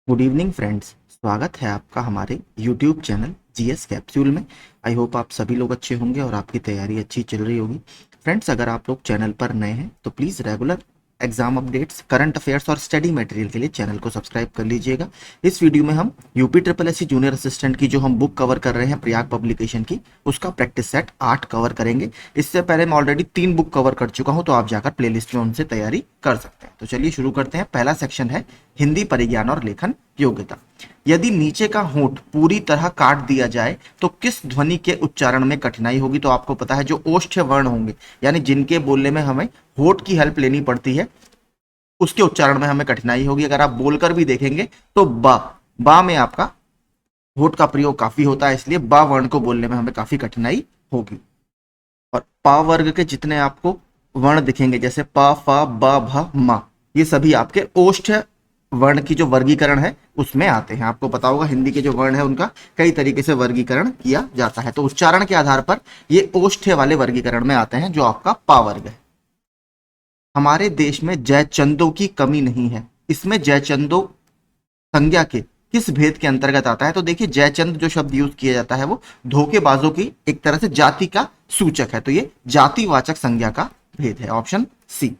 Good evening friends. स्वागत है आपका हमारे यूट्यूब चैनल जीएस कैप्सूल में। आई होप आप सभी लोग अच्छे होंगे और आपकी तैयारी अच्छी चल रही होगी। फ्रेंड्स, अगर आप लोग चैनल पर नए हैं तो please regular exam updates, current affairs और स्टडी मटेरियल के लिए चैनल को सब्सक्राइब कर लीजिएगा। इस वीडियो में हम UP triple S C junior assistant की जो हम बुक कवर कर रहे हैं प्रयाग पब्लिकेशन की, उसका प्रैक्टिस सेट 8 कवर करेंगे। इससे पहले मैं ऑलरेडी 3 बुक कवर कर चुका हूं, तो आप जाकर प्लेलिस्ट में उनसे तैयारी कर सकते हैं। तो चलिए शुरू करते हैं। पहला सेक्शन है हिंदी परिज्ञान और लेखन योग्यता। यदि नीचे का होंठ पूरी तरह काट दिया जाए तो किस ध्वनि के उच्चारण में कठिनाई होगी? तो आपको पता है जो ओष्ठ्य वर्ण होंगे, यानी जिनके बोलने में हमें होंठ की हेल्प लेनी पड़ती है, उसके उच्चारण में हमें कठिनाई होगी। अगर आप बोलकर भी देखेंगे तो बा में आपका होंठ का प्रयोग काफी होता है, इसलिए बा वर्ण को बोलने में हमें काफी कठिनाई होगी। और पा वर्ग के जितने आपको वर्ण दिखेंगे, जैसे प फ ब भ म, ये सभी आपके ओष्ठ्य वर्ण की जो वर्गीकरण है उसमें आते हैं। आपको पता होगा हिंदी के जो वर्ण है उनका कई तरीके से वर्गीकरण किया जाता है, तो उच्चारण के आधार पर ये ओष्ठ्य वाले वर्गीकरण में आते हैं, जो आपका पा वर्ग है। हमारे देश में जयचंदों की कमी नहीं है, इसमें जयचंदो संज्ञा के किस भेद के अंतर्गत आता है? तो देखिए, जयचंद जो शब्द यूज किया जाता है वो धोखेबाजों की एक तरह से जाति का सूचक है, तो ये जातिवाचक संज्ञा का भेद है, ऑप्शन सी।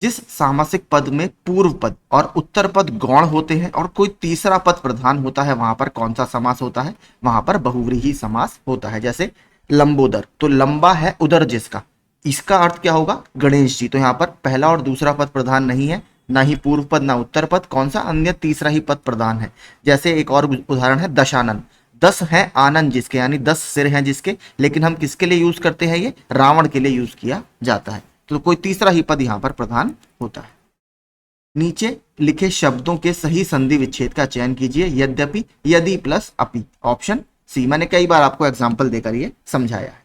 जिस सामासिक पद में पूर्व पद और उत्तर पद गौण होते हैं और कोई तीसरा पद प्रधान होता है, वहां पर कौन सा समास होता है? वहां पर बहुव्रीहि समास होता है। जैसे लंबोदर, तो लंबा है उदर जिसका, इसका अर्थ क्या होगा? गणेश जी। तो यहाँ पर पहला और दूसरा पद प्रधान नहीं है, ना ही पूर्व पद ना उत्तर पद, कौन सा अन्य तीसरा ही पद प्रधान है। जैसे एक और उदाहरण है दशानन, 10 हैं आनंद जिसके, यानी 10 सिर हैं जिसके, लेकिन हम किसके लिए यूज करते हैं? ये रावण के लिए यूज किया जाता है, तो कोई तीसरा ही पद यहां पर प्रधान होता है। नीचे लिखे शब्दों के सही संधि विच्छेद का चयन कीजिए। यद्यपि, यदि प्लस अपि, ऑप्शन सी। मैंने कई बार आपको एग्जाम्पल देकर ये समझाया है।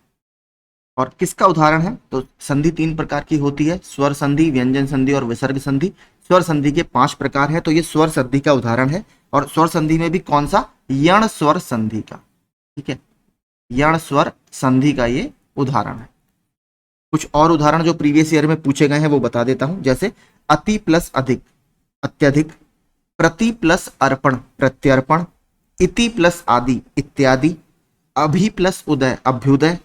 और किसका उदाहरण है? तो संधि 3 प्रकार की होती है, स्वर संधि, व्यंजन संधि और विसर्ग संधि। स्वर संधि के 5 प्रकार है, तो ये स्वर संधि का उदाहरण है। और स्वर संधि में भी कौन सा? यण स्वर संधि का, ठीक है, यण स्वर संधि का ये उदाहरण है। कुछ और उदाहरण जो प्रीवियस ईयर में पूछे गए हैं वो बता देता हूं। जैसे अति प्लस अधिक, अत्यधिक। प्रति प्लस अर्पण, प्रत्यर्पण। इति प्लस आदि, इत्यादि। अभि प्लस उदय, अभ्युदय।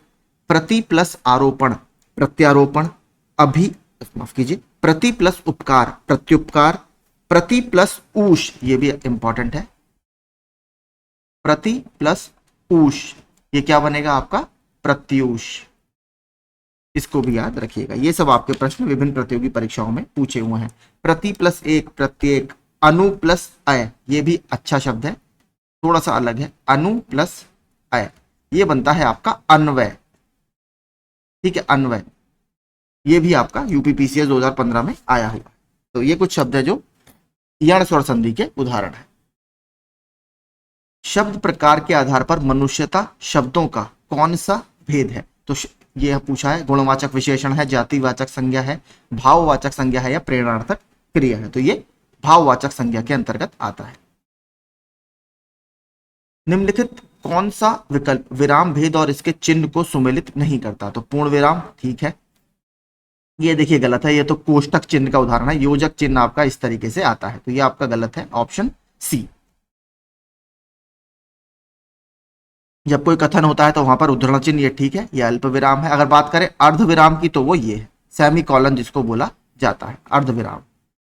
प्रति प्लस आरोपण, प्रत्यारोपण। अभि, माफ कीजिए, प्रति प्लस उपकार, प्रत्युपकार। प्रति प्लस ऊष, ये भी इंपॉर्टेंट है, प्रति प्लस ऊष, ये क्या बनेगा आपका? प्रत्यूष। इसको भी याद रखिएगा, ये सब आपके प्रश्न विभिन्न प्रतियोगी परीक्षाओं में पूछे हुए हैं। प्रति प्लस एक, प्रत्येक। अनु प्लस अय, ये भी अच्छा शब्द है, थोड़ा सा अलग है। अनु प्लस अय, ये बनता है आपका अन्वय, ठीक है, अन्वय। ये भी आपका यूपीपीसीएस 2015 में आया हुआ। तो ये कुछ शब्द है जो यण स्वर संधि के उदाहरण है। शब्द प्रकार के आधार पर मनुष्यता शब्दों का कौन सा भेद है? तो ये पूछा है, गुणवाचक विशेषण है, जातिवाचक संज्ञा है, भाववाचक संज्ञा है, या प्रेरणार्थक क्रिया है? तो ये भाववाचक संज्ञा के अंतर्गत आता है। निम्नलिखित कौन सा विकल्प विराम भेद और इसके चिन्ह को सुमेलित नहीं करता? तो पूर्ण विराम, ठीक है, ये देखिए गलत है, ये तो कोष्टक चिन्ह का उदाहरण है। योजक चिन्ह आपका इस तरीके से आता है, तो ये आपका गलत है, ऑप्शन सी। जब कोई कथन होता है तो वहां पर उद्धरण चिन्ह, ये ठीक है, ये अल्प विराम है। अगर बात करें अर्ध विराम की तो वो ये है, सेमी कॉलन जिसको बोला जाता है, अर्ध विराम।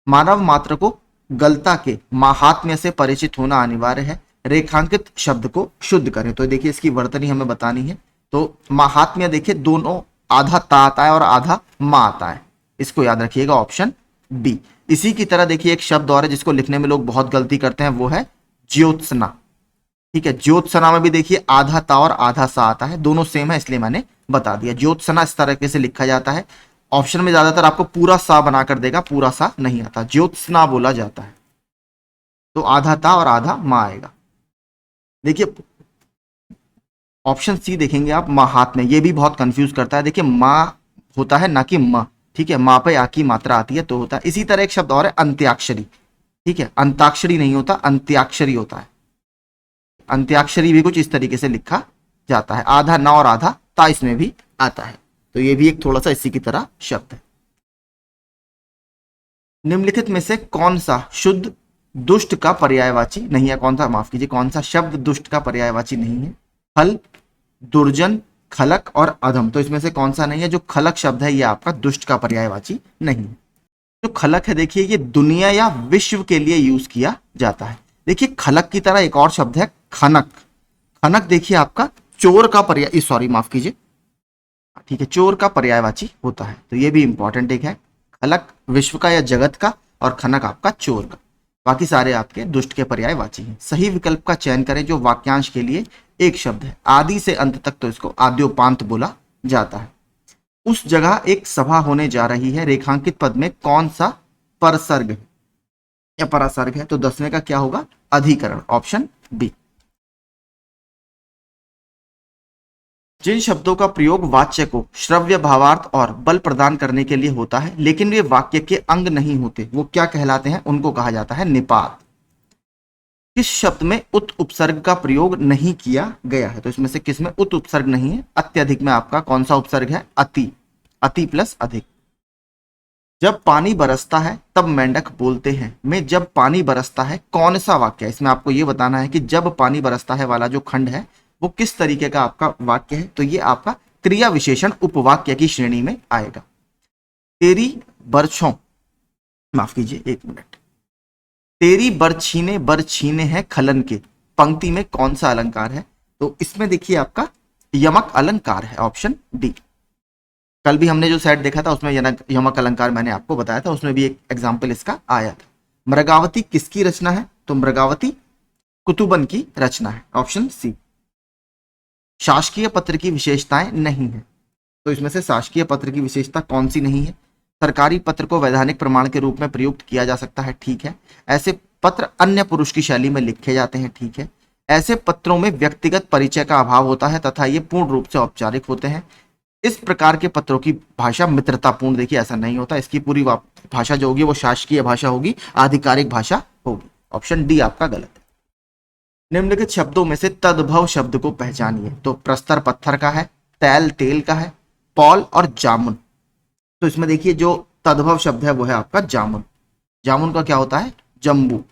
मानव मात्र को गलता के माहात्म्य से परिचित होना अनिवार्य है। रेखांकित शब्द को शुद्ध करें। तो देखिए इसकी वर्तनी हमें बतानी है। तो माहात्म्य देखिए दोनों, आधा ता आता है और आधा मा आता है, इसको याद रखिएगा, ऑप्शन बी। इसी की तरह देखिए एक शब्द और है जिसको लिखने में लोग बहुत गलती करते हैं, वो है ज्योत्सना, ठीक है। ज्योत्सना में भी देखिए आधा ता और आधा सा आता है, दोनों सेम है इसलिए मैंने बता दिया। ज्योत्सना इस तरीके से लिखा जाता है। ऑप्शन में ज्यादातर आपको पूरा सा बनाकर देगा, पूरा सा नहीं आता, ज्योत्सना बोला जाता है। तो आधा ता और आधा मा आएगा। देखिए ऑप्शन सी देखेंगे आप, महात्म्य, ये भी बहुत कंफ्यूज करता है। देखिए माँ होता है ना कि म, ठीक है, माँ पे आ की मात्रा आती है तो होता है। इसी तरह एक शब्द और है अंत्याक्षरी, ठीक है, अंताक्षरी नहीं होता, अंत्याक्षरी होता है। अंत्याक्षरी भी कुछ इस तरीके से लिखा जाता है, आधा ना और आधा ता इसमें भी आता है। तो ये भी एक थोड़ा सा इसी की तरह शब्द है। निम्नलिखित में से कौन सा शुद्ध दुष्ट का पर्यायवाची नहीं है? कौन सा, माफ कीजिए, कौन सा शब्द दुष्ट का पर्यायवाची नहीं है? खल, दुर्जन, खलक और अधम। तो इसमें से कौन सा नहीं है? जो खलक शब्द है ये आपका दुष्ट का पर्यायवाची नहीं है। जो खलक है देखिए ये दुनिया या विश्व के लिए यूज किया जाता है। देखिए खलक की तरह एक और शब्द है खनक। खनक देखिए आपका चोर का पर्याय, सॉरी माफ कीजिए, ठीक है, चोर का पर्यायवाची होता है। तो ये भी इंपॉर्टेंट एक है, खलक विश्व का या जगत का और खनक आपका चोर का। बाकी सारे आपके दुष्ट के पर्यायवाची हैं। सही विकल्प का चयन करें जो वाक्यांश के लिए एक शब्द है। आदि से अंत तक तो इसको आद्योपांत बोला जाता है। उस जगह एक सभा होने जा रही है, रेखांकित पद में कौन सा परसर्ग है या परासर्ग है? तो 10वें का क्या होगा? अधिकरण, ऑप्शन बी। जिन शब्दों का प्रयोग वाच्य को श्रव्य, भावार्थ और बल प्रदान करने के लिए होता है लेकिन वे वाक्य के अंग नहीं होते, वो क्या कहलाते हैं? उनको कहा जाता है निपात। किस शब्द में उत उपसर्ग का प्रयोग नहीं किया गया है? तो इसमें से किस में उत उपसर्ग नहीं है? अत्यधिक में आपका कौन सा उपसर्ग है? अति। अति प्लस अधिक। जब पानी बरसता है तब मेंढक बोलते हैं में जब पानी बरसता है कौन सा वाक्य है? इसमें आपको यह बताना है कि जब पानी बरसता है वाला जो खंड है वो किस तरीके का आपका वाक्य है? तो ये आपका क्रिया विशेषण उपवाक्य की श्रेणी में आएगा। तेरी बरछों, माफ कीजिए एक मिनट, तेरी बरछीने हैं खलन के, पंक्ति में कौन सा अलंकार है? तो इसमें देखिए आपका यमक अलंकार है, ऑप्शन डी। कल भी हमने जो सेट देखा था उसमें यमक अलंकार मैंने आपको बताया था, उसमें भी एक एग्जाम्पल इसका आया था। मृगावती किसकी रचना है? तो मृगावती कुतुबन की रचना है, ऑप्शन सी। शासकीय पत्र की विशेषताएं नहीं है, तो इसमें से शासकीय पत्र की विशेषता कौन सी नहीं है? सरकारी पत्र को वैधानिक प्रमाण के रूप में प्रयुक्त किया जा सकता है, ठीक है। ऐसे पत्र अन्य पुरुष की शैली में लिखे जाते हैं, ठीक है। ऐसे पत्रों में व्यक्तिगत परिचय का अभाव होता है तथा ये पूर्ण रूप से औपचारिक होते हैं। इस प्रकार के पत्रों की भाषा मित्रतापूर्ण, देखिए ऐसा नहीं होता, इसकी पूरी भाषा जो होगी वो शासकीय भाषा होगी, आधिकारिक भाषा होगी। ऑप्शन डी आपका गलत है। निम्नलिखित शब्दों में से तद्भव शब्द को पहचानिए। तो प्रस्तर पत्थर का है, तैल तेल का है, पॉल और जामुन। तो इसमें देखिए जो तद्भव शब्द है वो है आपका जामुन। जामुन का क्या होता है? जम्बू।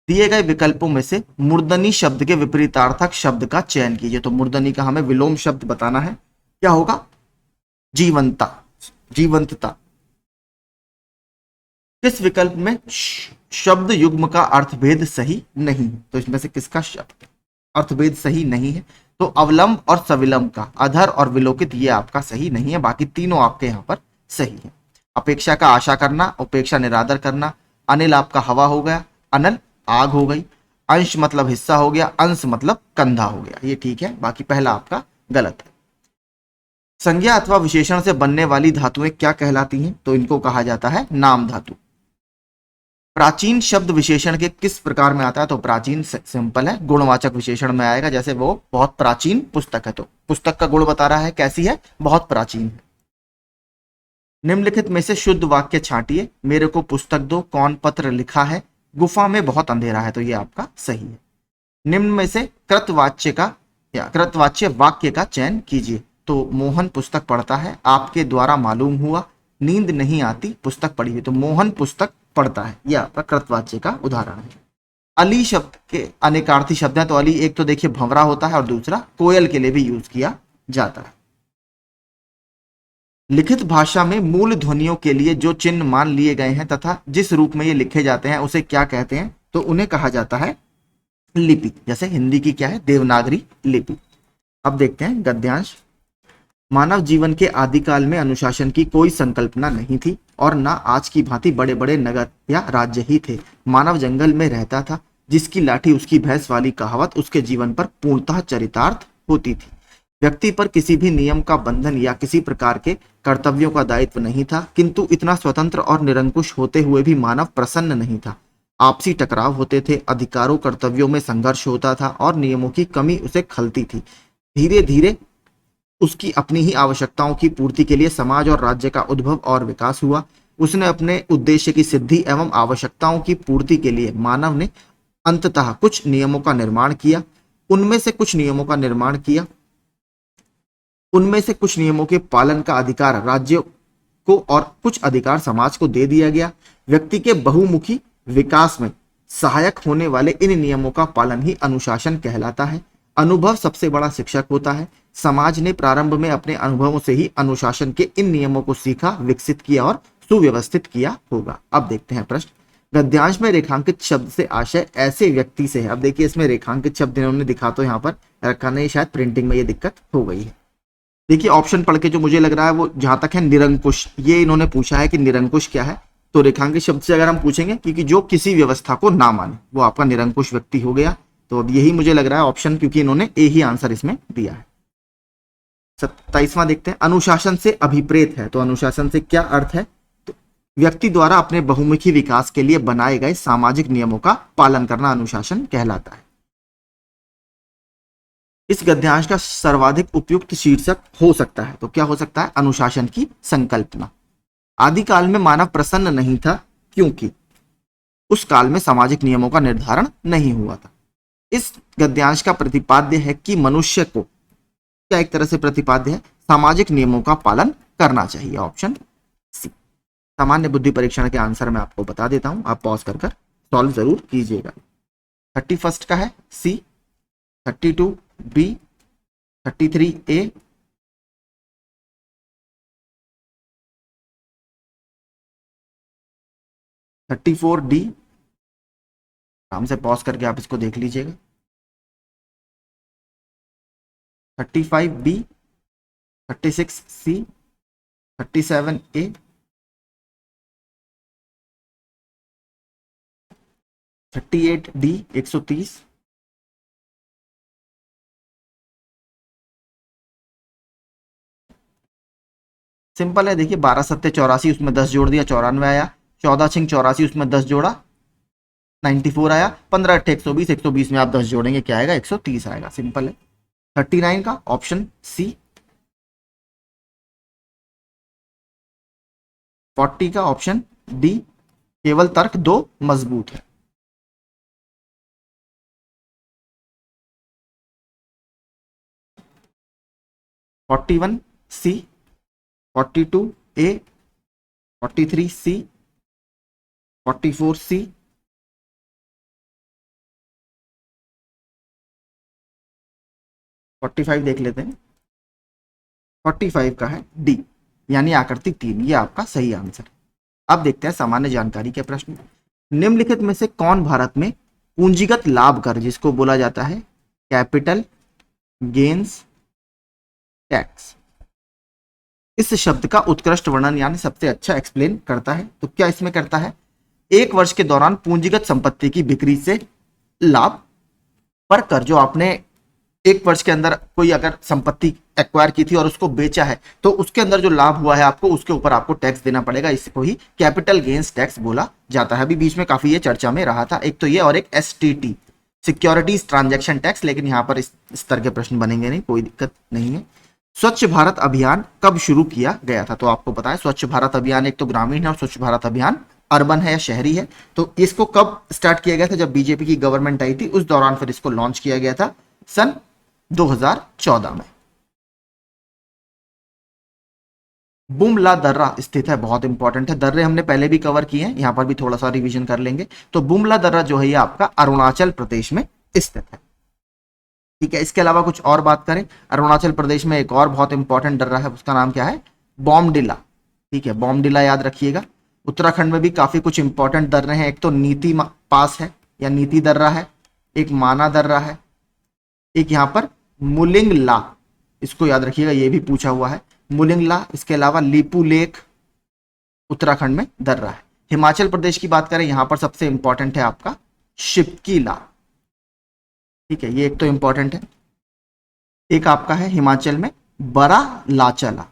दिए गए विकल्पों में से मूर्धनी शब्द के विपरीतार्थक शब्द का चयन कीजिए। तो मूर्धनी का हमें विलोम शब्द बताना है, क्या होगा? जीवंता, जीवंतता। किस विकल्प में शब्द युग्म का अर्थभेद सही नहीं है? तो इसमें से किसका शब्द अर्थभेद सही नहीं है? तो अवलंब और सविलंब का, अधर और विलोकित, ये आपका सही नहीं है। बाकी तीनों आपके यहाँ पर सही है। अपेक्षा का आशा करना, उपेक्षा निरादर करना। अनिल आपका हवा हो गया, अनल आग हो गई। अंश मतलब हिस्सा हो गया, अंश मतलब कंधा हो गया, ये ठीक है। बाकी पहला आपका गलत है। संज्ञा अथवा विशेषण से बनने वाली धातुएं क्या कहलाती हैं? तो इनको कहा जाता है नाम धातु। प्राचीन शब्द विशेषण के किस प्रकार में आता है? तो प्राचीन सिंपल है, गुणवाचक विशेषण में आएगा। जैसे वो बहुत प्राचीन पुस्तक है, तो पुस्तक का गुण बता रहा है कैसी है, बहुत प्राचीन है। निम्नलिखित में से शुद्ध वाक्य छांटिए। मेरे को पुस्तक दो, कौन पत्र लिखा है, गुफा में बहुत अंधेरा है। तो ये आपका सही है। निम्न में से कृतवाच्य का या कृतवाच्य वाक्य का चयन कीजिए। तो मोहन पुस्तक पढ़ता है, आपके द्वारा मालूम हुआ, नींद नहीं आती, पुस्तक पढ़ी हुई। तो मोहन पुस्तक पढ़ता है, यह आपका कृतवाच्य का उदाहरण है। अली शब्द के अनेकार्थी शब्द हैं। तो अली एक तो देखिए भंवरा होता है और दूसरा कोयल के लिए भी यूज किया जाता है। लिखित भाषा में मूल ध्वनियों के लिए जो चिन्ह मान लिए गए हैं तथा जिस रूप में ये लिखे जाते हैं उसे क्या कहते हैं? तो उन्हें कहा जाता है लिपि। जैसे हिंदी की क्या है? देवनागरी लिपि। अब देखते हैं गद्यांश। मानव जीवन के आदिकाल में अनुशासन की कोई संकल्पना नहीं थी और ना आज की भांति बड़े बड़े नगर या राज्य ही थे। मानव जंगल में रहता था, जिसकी लाठी उसकी भैंस वाली कहावत उसके जीवन पर पूर्णतः चरितार्थ होती थी। व्यक्ति पर किसी भी नियम का बंधन या किसी प्रकार के कर्तव्यों का दायित्व नहीं था, किंतु इतना स्वतंत्र और निरंकुश होते हुए भी मानव प्रसन्न नहीं था। आपसी टकराव होते थे, अधिकारों कर्तव्यों में संघर्ष होता था और नियमों की कमी उसे खलती थी। धीरे धीरे उसकी अपनी ही आवश्यकताओं की पूर्ति के लिए समाज और राज्य का उद्भव और विकास हुआ। उसने अपने उद्देश्य की सिद्धि एवं आवश्यकताओं की पूर्ति के लिए मानव ने अंततः कुछ नियमों का निर्माण किया। उनमें से कुछ नियमों के पालन का अधिकार राज्यों को और कुछ अधिकार समाज को दे दिया गया। व्यक्ति के बहुमुखी विकास में सहायक होने वाले इन नियमों का पालन ही अनुशासन कहलाता है। अनुभव सबसे बड़ा शिक्षक होता है। समाज ने प्रारंभ में अपने अनुभवों से ही अनुशासन के इन नियमों को सीखा, विकसित किया और सुव्यवस्थित किया होगा। अब देखते हैं प्रश्न। गद्यांश में रेखांकित शब्द से आशय ऐसे व्यक्ति से है। अब देखिए इसमें रेखांकित शब्द इन्होंने दिखा तो यहाँ पर रखा नहीं, शायद प्रिंटिंग में ये दिक्कत हो गई है। देखिए ऑप्शन पढ़ के जो मुझे लग रहा है वो जहां तक है निरंकुश, ये इन्होंने पूछा है कि निरंकुश क्या है। तो रेखांकित शब्द से अगर हम पूछेंगे क्योंकि जो किसी व्यवस्था को ना माने वो आपका निरंकुश व्यक्ति हो गया। तो अब यही मुझे लग रहा है ऑप्शन, क्योंकि इन्होंने ए ही आंसर इसमें दिया है। 27वां देखते हैं। अनुशासन से अभिप्रेत है। तो अनुशासन से क्या अर्थ है? तो व्यक्ति द्वारा अपने बहुमुखी विकास के लिए बनाए गए सामाजिक नियमों का पालन करना अनुशासन कहलाता है। इस गद्यांश का सर्वाधिक उपयुक्त शीर्षक हो सकता है। तो क्या हो सकता है? अनुशासन की संकल्पना। आदिकाल में मानव प्रसन्न नहीं था क्योंकि उस काल में सामाजिक नियमों का निर्धारण नहीं हुआ था। इस गद्यांश का प्रतिपाद्य है कि मनुष्य को, क्या एक तरह से प्रतिपाद्य है, सामाजिक नियमों का पालन करना चाहिए। Option C. सामान्य बुद्धि परीक्षण के आंसर मैं आपको बता देता हूं, आप पॉज कर सॉल्व जरूर कीजिएगा। 31 का है सी, 32 बी, 33 ए, 34 डी। आराम से पॉज करके आप इसको देख लीजिएगा। 35 बी, 36 सी, 37 ए, 38 डी 130, सिंपल है। देखिए 12 सत्ते 84, उसमें 10 जोड़ दिया 94 आया। 14 छिंग 84, उसमें 10 जोड़ा 94 आया। 15 अट्ठे 120, 120 में आप 10 जोड़ेंगे क्या आएगा? 130 आएगा। सिंपल है। 39 का ऑप्शन सी। 40 का ऑप्शन डी। केवल तर्क दो मजबूत है। 41 सी, 42 ए, 43 सी, 44 सी, 45 देख लेते हैं। 45 का है डी, यानी आकृति 3। ये आपका सही आंसर है। अब देखते हैं सामान्य जानकारी के प्रश्न। निम्नलिखित में से कौन भारत में पूंजीगत लाभ कर, जिसको बोला जाता है कैपिटल गेन्स टैक्स, इस शब्द का उत्कृष्ट वर्णन यानी सबसे अच्छा एक्सप्लेन करता है? तो क्या इसमें करता है? एक वर्ष के दौरान पूंजीगत संपत्ति की बिक्री से लाभ पर कर। जो आपने एक वर्ष के अंदर कोई अगर संपत्ति एक्वायर की थी और उसको बेचा है तो उसके अंदर जो लाभ हुआ है आपको, उसके ऊपर आपको टैक्स देना पड़ेगा। इसको ही कैपिटल गेन्स टैक्स बोला जाता है। अभी बीच में काफी ये चर्चा में रहा था। एक तो ये और एक एसटीटी, सिक्योरिटीज ट्रांजैक्शन टैक्स, लेकिन यहाँ पर इस स्तर के प्रश्न बनेंगे नहीं, कोई दिक्कत नहीं है। स्वच्छ भारत अभियान कब शुरू किया गया था? तो आपको पता है स्वच्छ भारत अभियान एक तो ग्रामीण है और स्वच्छ भारत अभियान अर्बन है या शहरी है। तो इसको कब स्टार्ट किया गया था? जब बीजेपी की गवर्नमेंट आई थी उस दौरान फिर इसको लॉन्च किया गया था सन 2014 में। बुमला दर्रा स्थित है, बहुत इंपॉर्टेंट है। दर्रे हमने पहले भी कवर किए हैं, यहां पर भी थोड़ा सा रिवीजन कर लेंगे। तो बुमला दर्रा जो है ये आपका अरुणाचल प्रदेश में स्थित है। ठीक है। इसके अलावा कुछ और बात करें, अरुणाचल प्रदेश में एक और बहुत इंपॉर्टेंट दर्रा है, उसका नाम क्या है? बॉमडिला। ठीक है, बॉमडिला याद रखिएगा। उत्तराखंड में भी काफी कुछ इंपॉर्टेंट दर्रे हैं। एक तो नीति पास है या नीति दर्रा है, एक माना दर्रा है, एक यहाँ पर मुलिंगला, इसको याद रखिएगा, ये भी पूछा हुआ है मुलिंगला। इसके अलावा लीपू लेक उत्तराखंड में दर्रा है। हिमाचल प्रदेश की बात करें, यहां पर सबसे इंपॉर्टेंट है आपका शिप्कीला। ठीक है, ये एक तो इंपॉर्टेंट है। एक आपका है हिमाचल में बड़ा लाचला,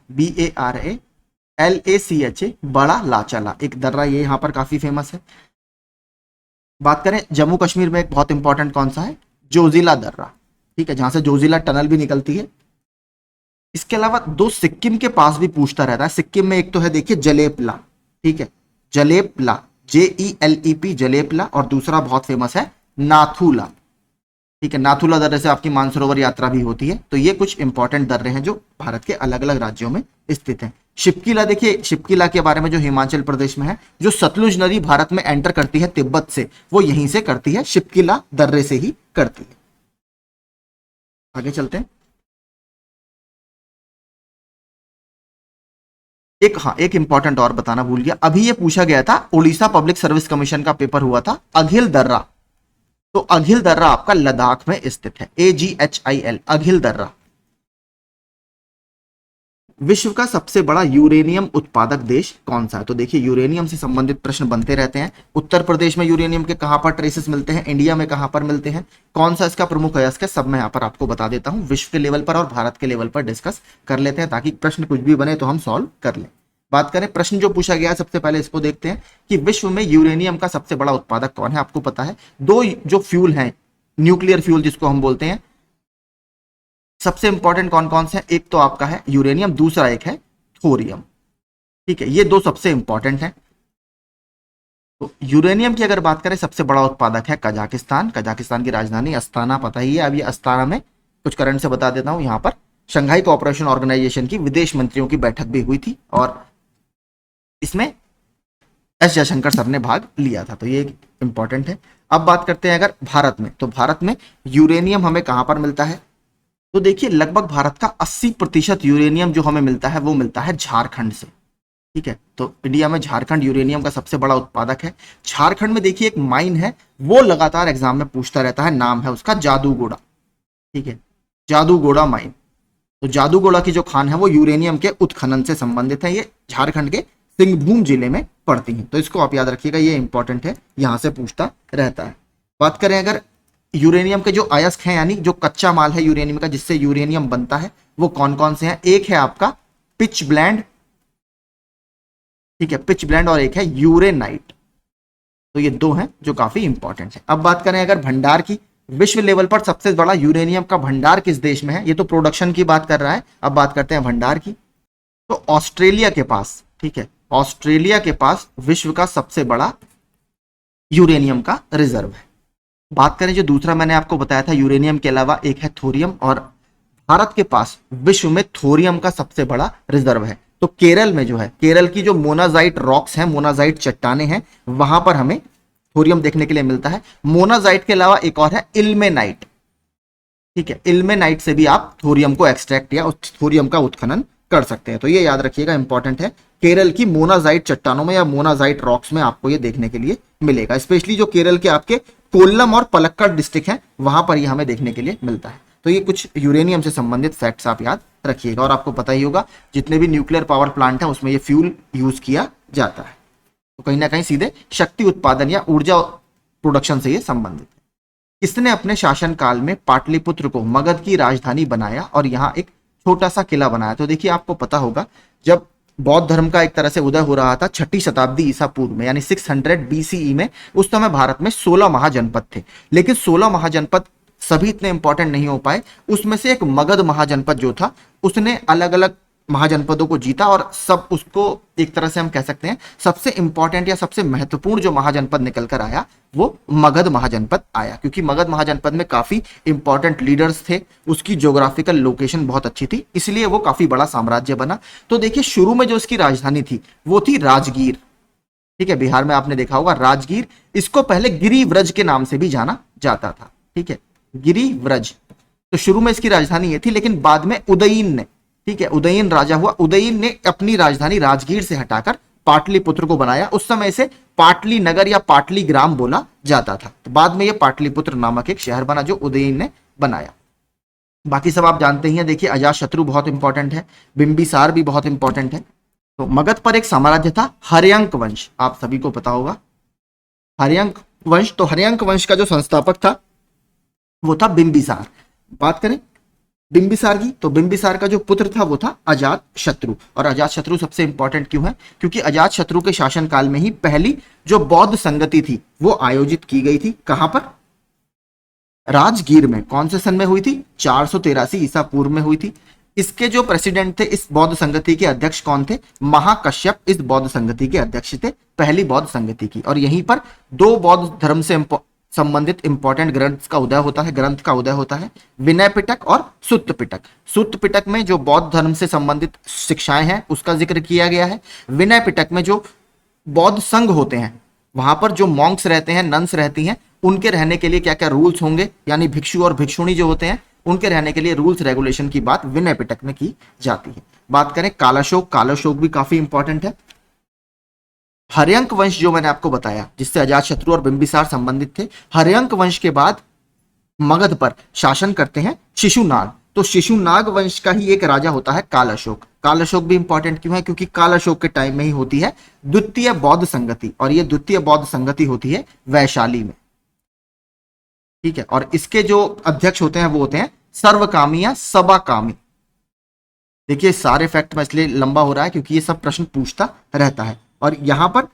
BARALACHA, बड़ा लाचला एक दर्रा, ये यहां पर काफी फेमस है। बात करें जम्मू कश्मीर में, एक बहुत इंपॉर्टेंट कौन सा है? जोजिला दर्रा। ठीक है, जहां से जोजिला टनल भी निकलती है। इसके अलावा दो सिक्किम के पास भी पूछता रहता है। सिक्किम में एक तो है देखिए जलेपला, ठीक है, जलेपला JELEP जलेपला, और दूसरा बहुत फेमस है नाथूला। ठीक है, नाथुला दर्रे से आपकी मानसरोवर यात्रा भी होती है। तो ये कुछ इंपॉर्टेंट दर्रे हैं जो भारत के अलग अलग राज्यों में स्थित हैं। शिपकिला, देखिए शिपकिला के बारे में, जो हिमाचल प्रदेश में है, जो सतलुज नदी भारत में एंटर करती है तिब्बत से, वो यहीं से करती है, शिपकिला दर्रे से ही करती है। आगे चलते हैं। एक इंपॉर्टेंट और बताना भूल गया, अभी ये पूछा गया था, उड़ीसा पब्लिक सर्विस कमीशन का पेपर हुआ था, अघिल दर्रा। तो अघिल दर्रा आपका लद्दाख में स्थित है, AGHIL, अघिल दर्रा। विश्व का सबसे बड़ा यूरेनियम उत्पादक देश कौन सा है? तो देखिए, यूरेनियम से संबंधित प्रश्न बनते रहते हैं। उत्तर प्रदेश में यूरेनियम के कहां पर ट्रेसेस मिलते हैं, इंडिया में कहां पर मिलते हैं, कौन सा इसका प्रमुख अयस्क है, सब मैं यहां पर आपको बता देता हूं। विश्व के लेवल पर और भारत के लेवल पर डिस्कस कर लेते हैं, ताकि प्रश्न कुछ भी बने तो हम सॉल्व कर लें। बात करें प्रश्न जो पूछा गया है, सबसे पहले इसको देखते हैं कि विश्व में यूरेनियम का सबसे बड़ा उत्पादक कौन है। आपको पता है, दो जो फ्यूल हैं, न्यूक्लियर फ्यूल जिसको हम बोलते हैं, सबसे इंपॉर्टेंट कौन कौन से हैं? एक तो आपका है यूरेनियम, दूसरा एक है थोरियम। ठीक है, ये दो सबसे इंपॉर्टेंट हैं। तो यूरेनियम की अगर बात करें, सबसे बड़ा उत्पादक है कजाकिस्तान। कजाकिस्तान की राजधानी अस्ताना पता ही है। अब ये अस्ताना में कुछ करंट से बता देता हूं, यहां पर शंघाई कोऑपरेशन ऑर्गेनाइजेशन की विदेश मंत्रियों की बैठक भी हुई थी और इसमें एस जयशंकर सर ने भाग लिया था। तो ये इंपॉर्टेंट है। अब बात करते हैं अगर भारत में, तो भारत में यूरेनियम हमें कहां पर मिलता है? तो देखिए, लगभग भारत का 80% यूरेनियम जो हमें मिलता है वो मिलता है झारखंड से। ठीक है, तो इंडिया में झारखंड यूरेनियम का सबसे बड़ा उत्पादक है। झारखंड में देखिए एक माइन है, वो लगातार एग्जाम में पूछता रहता है, नाम है उसका जादूगोड़ा। ठीक है, जादूगोड़ा माइन। तो जादूगोड़ा की जो खान है वो यूरेनियम के उत्खनन से संबंधित है। ये झारखंड के सिंहभूम जिले में पड़ती है। तो इसको आप याद रखिएगा, ये इंपॉर्टेंट है, यहां से पूछता रहता है। बात करें अगर यूरेनियम के जो अयस्क हैं, यानी जो कच्चा माल है यूरेनियम का जिससे यूरेनियम बनता है, वो कौन कौन से हैं? एक है आपका पिच ब्लेंड, ठीक है, पिच ब्लेंड, और एक है यूरेनाइट। तो ये दो हैं जो काफी इंपॉर्टेंट है। अब बात करें अगर भंडार की, विश्व लेवल पर सबसे बड़ा यूरेनियम का भंडार किस देश में है? ये तो प्रोडक्शन की बात कर रहा है, अब बात करते हैं भंडार की। तो ऑस्ट्रेलिया के पास, ठीक है, ऑस्ट्रेलिया के पास विश्व का सबसे बड़ा यूरेनियम का रिजर्व है। बात करें जो दूसरा मैंने आपको बताया था यूरेनियम के अलावा, एक है थोरियम, और भारत के पास विश्व में थोरियम का सबसे बड़ा रिजर्व है। तो केरल में जो है, केरल की जो मोनाजाइट रॉक्स हैं, मोनाजाइट चट्टाने हैं, वहां पर हमें थोरियम देखने के लिए मिलता है। मोनाजाइट के अलावा एक और है इल्मेनाइट। ठीक है, इल्मेनाइट से भी आप थोरियम को एक्सट्रैक्ट या थोरियम का उत्खनन कर सकते हैं। तो ये याद रखिएगा, इंपॉर्टेंट है। केरल की मोनाजाइट चट्टानों में या मोनाजाइट रॉक्स में आपको ये देखने के लिए मिलेगा। स्पेशली जो केरल के आपके कोल्लम और पलक्कड़ डिस्ट्रिक्ट हैं, वहां पर ये हमें देखने के लिए मिलता है। तो ये कुछ यूरेनियम से संबंधित फैक्ट्स आप याद रखिएगा। और आपको पता ही होगा, जितने भी न्यूक्लियर पावर प्लांट हैं उसमें ये फ्यूल यूज किया जाता है। तो कहीं ना कहीं सीधे शक्ति उत्पादन या ऊर्जा प्रोडक्शन से ये संबंधित है। किसने अपने शासनकाल में पाटलिपुत्र को मगध की राजधानी बनाया और यहाँ एक छोटा सा किला बनाया? तो देखिए, आपको पता होगा, जब बौद्ध धर्म का एक तरह से उदय हो रहा था 6ठी शताब्दी ईसा पूर्व में, यानी 600 BCE में, उस समय भारत में 16 महाजनपद थे। लेकिन 16 महाजनपद सभी इतने इंपॉर्टेंट नहीं हो पाए। उसमें से एक मगध महाजनपद जो था, उसने अलग अलग महाजनपदों को जीता और सब उसको एक तरह से हम कह सकते हैं सबसे इंपॉर्टेंट या सबसे महत्वपूर्ण जो महाजनपद निकल कर आया वो मगध महाजनपद आया, क्योंकि मगध महाजनपद में काफी इंपॉर्टेंट लीडर्स थे, उसकी ज्योग्राफिकल लोकेशन बहुत अच्छी थी, इसलिए वो काफी बड़ा साम्राज्य बना। तो देखिए, शुरू में जो इसकी राजधानी थी वो थी राजगीर। ठीक है, बिहार में आपने देखा होगा राजगीर। इसको पहले गिरिव्रज के नाम से भी जाना जाता था। ठीक है, गिरिव्रज। तो शुरू में इसकी राजधानी ये थी, लेकिन बाद में उदयीन ने, ठीक है, उदयीन राजा हुआ, उदयीन ने अपनी राजधानी राजगीर से हटाकर पाटलिपुत्र को बनाया। उस समय इसे पाटली नगर या पाटली ग्राम बोला जाता था। तो बाद में यह पाटलिपुत्र नामक एक शहर बना जो उदयीन ने बनाया। बाकी सब आप जानते ही हैं। देखिए, अजातशत्रु बहुत इंपॉर्टेंट है, बिंबिसार भी बहुत इंपॉर्टेंट है। तो मगध पर एक साम्राज्य था हर्यंक वंश, आप सभी को पता होगा हर्यंक वंश। तो हर्यंक वंश का जो संस्थापक था वो था बिंबिसार। बात करें बिंबिसार की, तो बिंबिसार का जो पुत्र था वो था अजातशत्रु। और अजातशत्रु सबसे इंपॉर्टेंट क्यों है? क्योंकि अजातशत्रु के शासनकाल में ही पहली जो बौद्ध संगति थी वो आयोजित की गई थी। कहां पर? राजगीर में। कौन से सन में हुई थी? 483 ईसा पूर्व में हुई थी। इसके जो प्रेसिडेंट थे, इस बौद्ध संगति के अध्यक्ष कौन थे? महाकश्यप इस बौद्ध संगति के अध्यक्ष थे, पहली बौद्ध संगति की। और यहीं पर दो बौद्ध धर्म से संबंधित इंपॉर्टेंट ग्रंथ का उदय होता है विनय पिटक और सुत्त पिटक। सुत्त पिटक में जो बौद्ध धर्म से संबंधित शिक्षाएं हैं उसका जिक्र किया गया है। विनय पिटक में जो बौद्ध संघ होते हैं, वहां पर जो मॉन्क्स रहते हैं, नन्स रहती हैं, उनके रहने के लिए क्या क्या रूल्स होंगे, यानी भिक्षु और भिक्षुणी जो होते हैं उनके रहने के लिए रूल्स रेगुलेशन की बात विनय पिटक में की जाती है। बात करें कालाशोक, कालाशोक भी काफी इंपॉर्टेंट है। हर्यंक वंश जो मैंने आपको बताया जिससे अजातशत्रु और बिंबिसार संबंधित थे, हर्यंक वंश के बाद मगध पर शासन करते हैं शिशुनाग। तो शिशुनाग वंश का ही एक राजा होता है कालाशोक। कालाशोक भी इंपॉर्टेंट क्यों है? क्योंकि कालाशोक के टाइम में ही होती है द्वितीय बौद्ध संगति, और ये द्वितीय बौद्ध संगति होती है वैशाली में। ठीक है, और इसके जो अध्यक्ष होते हैं वो होते हैं सर्वकामी या सबाकामी। देखिए सारे फैक्ट में इसलिए लंबा हो रहा है क्योंकि ये सब प्रश्न पूछता रहता है। और यहां पर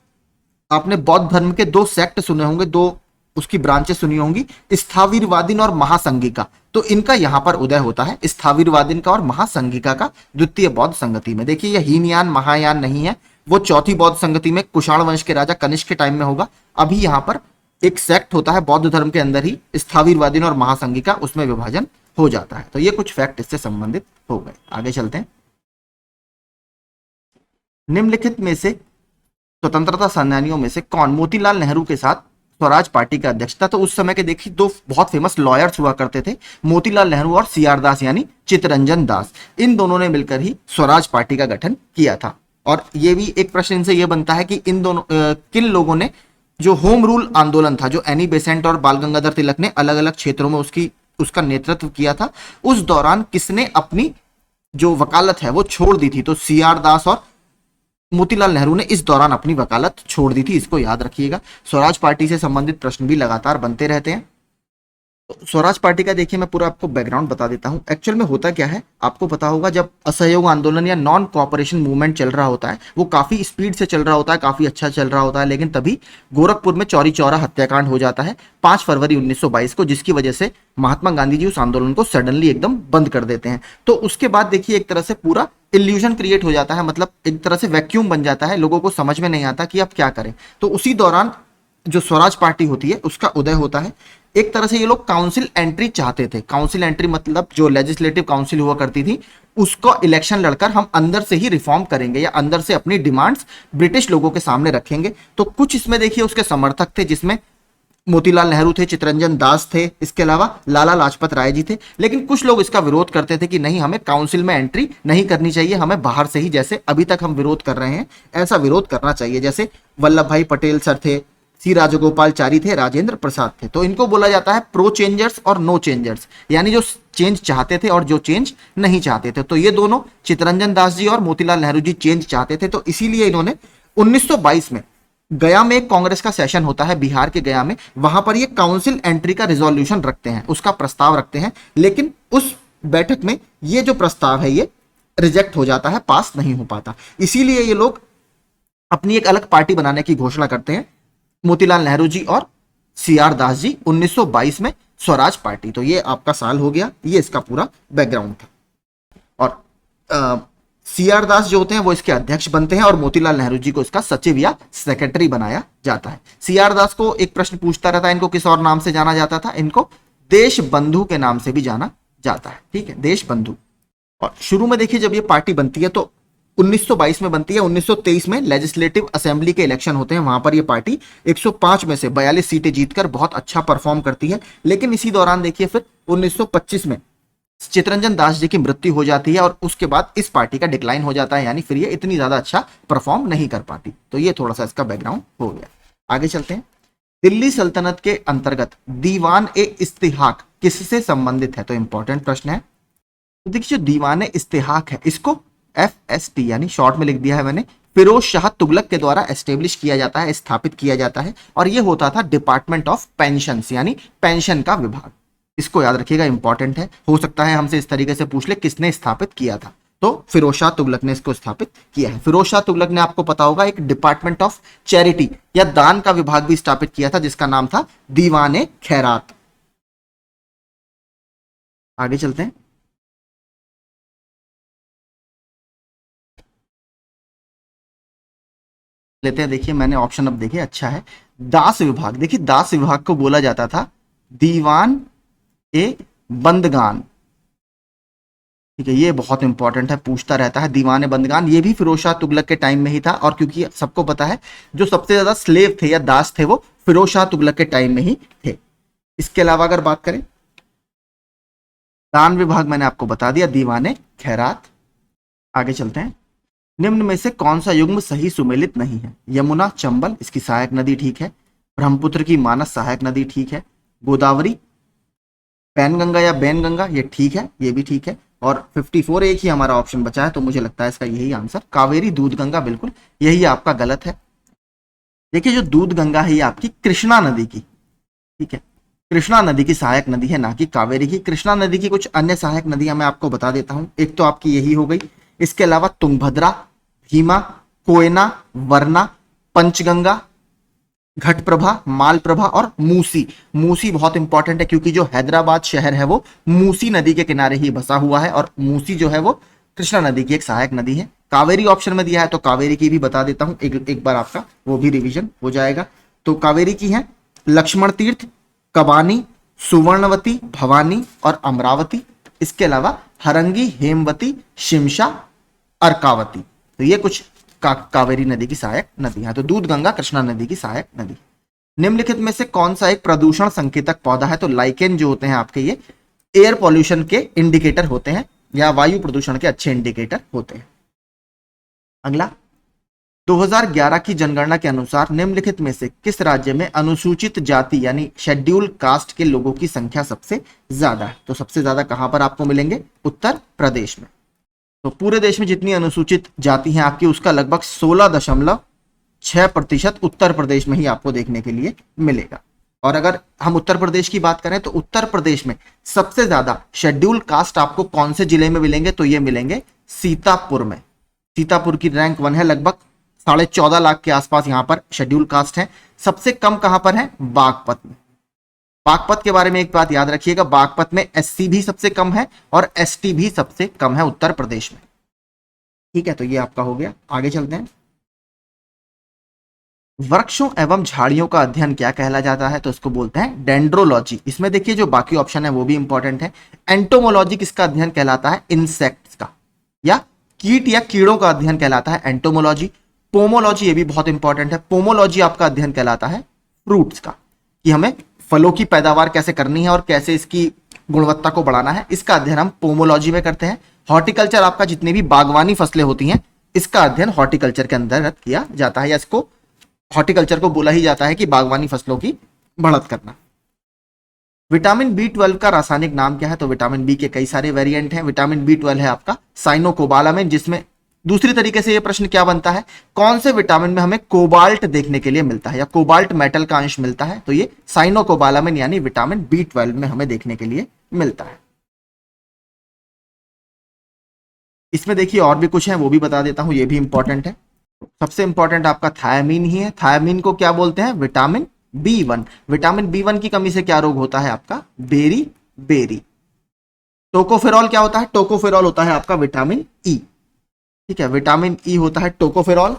आपने बौद्ध धर्म के दो सेक्ट सुने होंगे, दो उसकी ब्रांचेस सुनी होंगी, स्थावीरवादीन और महासंघिका। तो इनका यहां पर उदय होता है, स्थावीरवादीन का और महासंघिका का द्वितीय बौद्ध संगति में। देखिए यह हीनयान महायान नहीं है, वो चौथी बौद्ध संगति में कुषाण वंश के राजा कनिष्क के टाइम में होगा। अभी यहां पर एक सेक्ट होता है बौद्ध धर्म के अंदर ही, स्थावीरवादीन और महासंघिका, उसमें विभाजन हो जाता है। तो ये कुछ फैक्ट इससे संबंधित हो गए। आगे चलते हैं। निम्नलिखित में से स्वतंत्रता सेनानियों में से कौन मोतीलाल नेहरू के साथ स्वराज पार्टी का अध्यक्ष था? तो उस समय के देखिए दो बहुत फेमस लॉयर्स हुआ करते थे, मोतीलाल नेहरू और सीआर दास यानी चित्तरंजन दास। इन दोनों ने मिलकर ही स्वराज पार्टी का गठन किया था। और ये भी एक प्रश्न इनसे यह बनता है कि इन दोनों किन लोगों ने जो होम रूल आंदोलन था, जो एनी बेसेंट और बाल गंगाधर तिलक ने अलग अलग क्षेत्रों में उसका नेतृत्व किया था, उस दौरान किसने अपनी जो वकालत है वो छोड़ दी थी? तो सीआर दास और मोतीलाल नेहरू ने इस दौरान अपनी वकालत छोड़ दी थी, इसको याद रखिएगा। स्वराज पार्टी से संबंधित प्रश्न भी लगातार बनते रहते हैं। तो स्वराज पार्टी का देखिए मैं पूरा आपको बैकग्राउंड बता देता हूं। एक्चुअल में होता क्या है आपको पता होगा, जब असहयोग आंदोलन या नॉन कोऑपरेशन मूवमेंट चल रहा होता है वो काफी स्पीड से चल रहा होता है, काफी अच्छा चल रहा होता है, लेकिन तभी गोरखपुर में चौरी चौरा हत्याकांड हो जाता है 5 फरवरी 1922 को, जिसकी वजह से महात्मा गांधी जी उस आंदोलन को सडनली एकदम बंद कर देते हैं। तो उसके बाद देखिए एक तरह से पूरा इल्यूजन क्रिएट हो जाता है, मतलब एक तरह से वैक्यूम बन जाता है, लोगों को समझ में नहीं आता कि अब क्या करें। तो उसी दौरान जो स्वराज पार्टी होती है उसका उदय होता है। एक तरह से ये लोग काउंसिल एंट्री चाहते थे। काउंसिल एंट्री मतलब जो लेजिस्लेटिव काउंसिल हुआ करती थी उसको इलेक्शन लड़कर हम अंदर से ही रिफॉर्म करेंगे या अंदर से अपनी डिमांड्स ब्रिटिश लोगों के सामने रखेंगे। तो कुछ इसमें देखिए उसके समर्थक थे, जिसमें मोतीलाल नेहरू थे, चित्तरंजन दास थे, इसके अलावा लाला लाजपत राय जी थे। लेकिन कुछ लोग इसका विरोध करते थे कि नहीं, हमें काउंसिल में एंट्री नहीं करनी चाहिए, हमें बाहर से ही, जैसे अभी तक हम विरोध कर रहे हैं ऐसा विरोध करना चाहिए। जैसे वल्लभ भाई पटेल सर थे, सी राजगोपालचारी थे, राजेंद्र प्रसाद थे। तो इनको बोला जाता है प्रो चेंजर्स और नो चेंजर्स, यानी जो चेंज चाहते थे और जो चेंज नहीं चाहते थे। तो ये दोनों चित्तरंजन दास जी और मोतीलाल नेहरू जी चेंज चाहते थे। तो इसीलिए इन्होंने 1922 में गया में एक कांग्रेस का सेशन होता है, बिहार के गया में, वहां पर ये काउंसिल एंट्री का रिजोल्यूशन रखते हैं, उसका प्रस्ताव रखते हैं। लेकिन उस बैठक में ये जो प्रस्ताव है ये रिजेक्ट हो जाता है, पास नहीं हो पाता। इसीलिए ये लोग अपनी एक अलग पार्टी बनाने की घोषणा करते हैं, मोतीलाल नेहरू जी और सीआर दास जी, 1922 में स्वराज पार्टी। तो ये आपका साल हो गया, ये इसका पूरा बैकग्राउंड था। और सीआर दास जो होते हैं वो इसके अध्यक्ष बनते हैं और मोतीलाल नेहरू जी को इसका सचिव या सेक्रेटरी बनाया जाता है। सीआर दास को एक प्रश्न पूछता रहता है, इनको किस और नाम से जाना जाता था? इनको देश बंधु के नाम से भी जाना जाता है। ठीक है, देश बंधु। और शुरू में देखिए जब ये पार्टी बनती है तो 1922 में बनती है। 1923 में लेजिस्लेटिव असेंबली के इलेक्शन होते हैं, वहां पर ये पार्टी 105 में से 42 सीटें जीतकर बहुत अच्छा परफॉर्म करती है। लेकिन इसी दौरान देखिए फिर 1925 में चित्तरंजन दास जी की मृत्यु हो जाती है और उसके बाद इस पार्टी का डिक्लाइन हो जाता है, यानी फिर ये इतनी ज्यादा अच्छा परफॉर्म नहीं कर पाती। तो ये थोड़ा सा इसका बैकग्राउंड हो गया। आगे चलते हैं। दिल्ली सल्तनत के अंतर्गत दीवान ए इस्तिहाक किससे संबंधित है? तो इंपॉर्टेंट प्रश्न है। तो देखिए जो दीवान ए इस्तिहाक है इसको FST यानी शॉर्ट में लिख दिया है मैंने, फिरोज शाह तुगलक के द्वारा एस्टेब्लिश किया जाता है, स्थापित किया जाता है। और ये होता था डिपार्टमेंट ऑफ पेंशन, यानी पेंशन का विभाग। इसको याद रखिएगा, इंपॉर्टेंट है। हो सकता है हमसे इस तरीके से पूछ ले किसने स्थापित किया था, तो फिरोज शाह तुगलक ने इसको स्थापित किया है। फिरोज शाह तुगलक ने, आपको पता होगा, एक डिपार्टमेंट ऑफ चैरिटी या दान का विभाग भी स्थापित किया था जिसका नाम था दीवान ए खैरात। आगे चलते हैं। लेते हैं। देखिए मैंने ऑप्शन अब देखे, अच्छा है। दास विभाग, देखिए दास विभाग को बोला जाता था दीवान ए बंदगान। ठीक है, ये बहुत इंपॉर्टेंट है, पूछता रहता है। दीवान बंदगान ये भी फिरोज शाह तुगलक के टाइम में ही था, और क्योंकि सबको पता है जो सबसे ज्यादा स्लेव थे या दास थे वो फिरोज शाह तुगलक के टाइम में ही थे। इसके अलावा अगर बात करें दान विभाग, मैंने आपको बता दिया दीवाने खैरात। आगे चलते हैं। निम्न में से कौन सा युग्म सही सुमेलित नहीं है? यमुना चंबल इसकी सहायक नदी ठीक है, ब्रह्मपुत्र की मानस सहायक नदी ठीक है, गोदावरी पैनगंगा या बैनगंगा ये ठीक है, ये भी ठीक है, और 54 एक ही हमारा ऑप्शन बचा है, तो मुझे लगता है इसका यही आंसर कावेरी दूधगंगा, बिल्कुल यही आपका गलत है। देखिए जो दूधगंगा है ये आपकी कृष्णा नदी की, ठीक है, कृष्णा नदी की सहायक नदी है, ना कि कावेरी की। कृष्णा नदी की कुछ अन्य सहायक नदियां मैं आपको बता देता हूं। एक तो आपकी यही हो गई, इसके अलावा तुंगभद्रा, भीमा, कोयना, वरना, पंचगंगा, घटप्रभा, मालप्रभा और मूसी। मूसी बहुत इंपॉर्टेंट है क्योंकि जो हैदराबाद शहर है वो मूसी नदी के किनारे ही बसा हुआ है, और मूसी जो है वो कृष्णा नदी की एक सहायक नदी है। कावेरी ऑप्शन में दिया है तो कावेरी की भी बता देता हूं, एक बार आपका वो भी रिवीजन हो जाएगा। तो कावेरी की है लक्ष्मण तीर्थ, कबानी, सुवर्णवती, भवानी और अमरावती। इसके अलावा हरंगी, हेमवती, शिमशा, अर्कावती। तो ये कुछ कावेरी नदी की सहायक नदी है। तो दूध गंगा कृष्णा नदी की सहायक नदी। निम्नलिखित में से कौन सा एक प्रदूषण संकेतक पौधा है? तो लाइकेन जो होते हैं आपके ये एयर पॉल्यूशन के इंडिकेटर होते हैं, या वायु प्रदूषण के अच्छे इंडिकेटर होते हैं। अगला 2011 की जनगणना के अनुसार निम्नलिखित में से किस राज्य में अनुसूचित जाति यानी शेड्यूल कास्ट के लोगों की संख्या सबसे ज्यादा है? तो सबसे ज्यादा कहां पर आपको मिलेंगे? उत्तर प्रदेश में। तो पूरे देश में जितनी अनुसूचित जाति हैं आपकी उसका लगभग 16.6% उत्तर प्रदेश में ही आपको देखने के लिए मिलेगा। और अगर हम उत्तर प्रदेश की बात करें तो उत्तर प्रदेश में सबसे ज्यादा शेड्यूल कास्ट आपको कौन से जिले में मिलेंगे? तो ये मिलेंगे सीतापुर में। सीतापुर की रैंक 1 है, लगभग 14.5 लाख के आसपास यहां पर शेड्यूल कास्ट है। सबसे कम कहां पर है? बागपत में। बागपत के बारे में एक बात याद रखिएगा, बागपत में एससी भी सबसे कम है और एसटी भी सबसे कम है उत्तर प्रदेश में। ठीक है, तो ये आपका हो गया। आगे चलते हैं। वृक्षों एवं झाड़ियों का अध्ययन क्या कहला जाता है? तो इसको बोलते हैं डेंड्रोलॉजी। इसमें देखिए जो बाकी ऑप्शन है वो भी इंपॉर्टेंट है। एंटोमोलॉजी किसका अध्ययन कहलाता है? इंसेक्ट्स का, या कीट या कीड़ों का अध्ययन कहलाता है एंटोमोलॉजी। पोमोलॉजी ये भी बहुत इंपॉर्टेंट है। पोमोलॉजी आपका अध्ययन कहलाता है फ्रूट्स का, कि हमें फलों की पैदावार कैसे करनी है और कैसे इसकी गुणवत्ता को बढ़ाना है, इसका अध्ययन हम पोमोलॉजी में करते हैं। हॉर्टिकल्चर आपका जितनी भी बागवानी फसलें होती हैं इसका अध्ययन हॉर्टिकल्चर के अंतर्गत किया जाता है, या इसको हॉर्टिकल्चर को बोला ही जाता है कि बागवानी फसलों की बढ़त करना। विटामिन बी 12 का रासायनिक नाम क्या है? तो विटामिन बी के कई सारे वेरिएंट हैं। विटामिन बी 12 है आपका साइनोकोबालामिन, जिसमें दूसरी तरीके से ये प्रश्न क्या बनता है, कौन से विटामिन में हमें कोबाल्ट देखने के लिए मिलता है या कोबाल्ट मेटल का अंश मिलता है? तो ये साइनोकोबालामिन यानी विटामिन बी 12 में हमें देखने के लिए मिलता है। इसमें देखिए और भी कुछ है, वो भी बता देता हूं, ये भी इंपॉर्टेंट है। सबसे इंपॉर्टेंट आपका थायमीन ही है। थायमीन को क्या बोलते हैं? Vitamin B 1। विटामिन बी 1 की कमी से क्या रोग होता है आपका? Berry berry. टोकोफेरॉल क्या होता है? टोकोफेरॉल होता है आपका विटामिन ई। ठीक है, विटामिन ई होता है टोकोफेरॉल।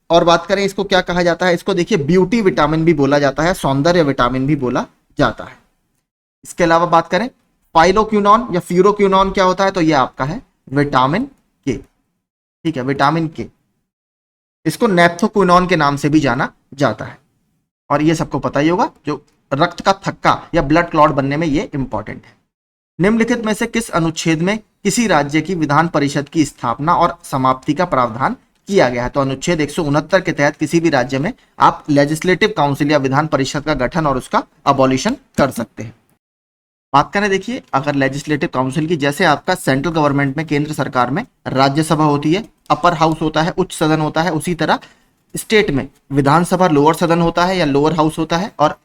और बात करें इसको क्या कहा जाता है? इसको देखिए ब्यूटी विटामिन भी बोला जाता है, सौंदर्य विटामिन भी बोला जाता है। इसके अलावा बात करें फाइलोक्विनोन या फ्यूरोक्विनोन क्या होता है? तो ये आपका है विटामिन के। ठीक है, विटामिन के, इसको नेप्थोक्विनोन के नाम से भी जाना जाता है। और ये सबको पता ही होगा, जो रक्त का थक्का या ब्लड क्लॉट बनने में ये इंपॉर्टेंट है। निम्नलिखित में से किस अनुच्छेद में किसी राज्य की विधान परिषद की स्थापना और समाप्ति का प्रावधान किया गया है? तो अनुच्छेद 169 के तहत किसी भी राज्य में आप लेजिस्लेटिव काउंसिल या विधान परिषद का गठन और उसका अबॉलिशन कर सकते हैं। बात करें देखिए अगर लेजिस्लेटिव काउंसिल की, जैसे आपका सेंट्रल गवर्नमेंट में, केंद्र सरकार में राज्यसभा होती है, अपर हाउस होता है, उच्च सदन होता है, उसी तरह स्टेट में विधानसभा लोअर सदन होता है या लोअर हाउस होता है, और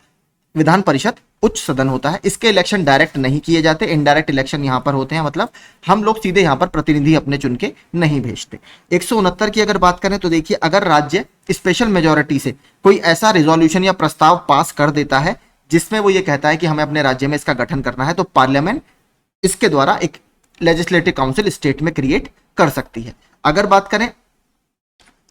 विधान परिषद उच्च सदन होता है। इसके इलेक्शन डायरेक्ट नहीं किए जाते, इनडायरेक्ट इलेक्शन यहां पर होते हैं, मतलब हम लोग सीधे यहां पर प्रतिनिधि अपने चुन के नहीं भेजते। 169 की अगर बात करें तो देखिए अगर राज्य स्पेशल मेजोरिटी से कोई ऐसा रिजोल्यूशन या प्रस्ताव पास कर देता है जिसमें वो ये कहता है कि हमें अपने राज्य में इसका गठन करना है, तो पार्लियामेंट इसके द्वारा एक लेजिस्लेटिव काउंसिल स्टेट में क्रिएट कर सकती है। अगर बात करें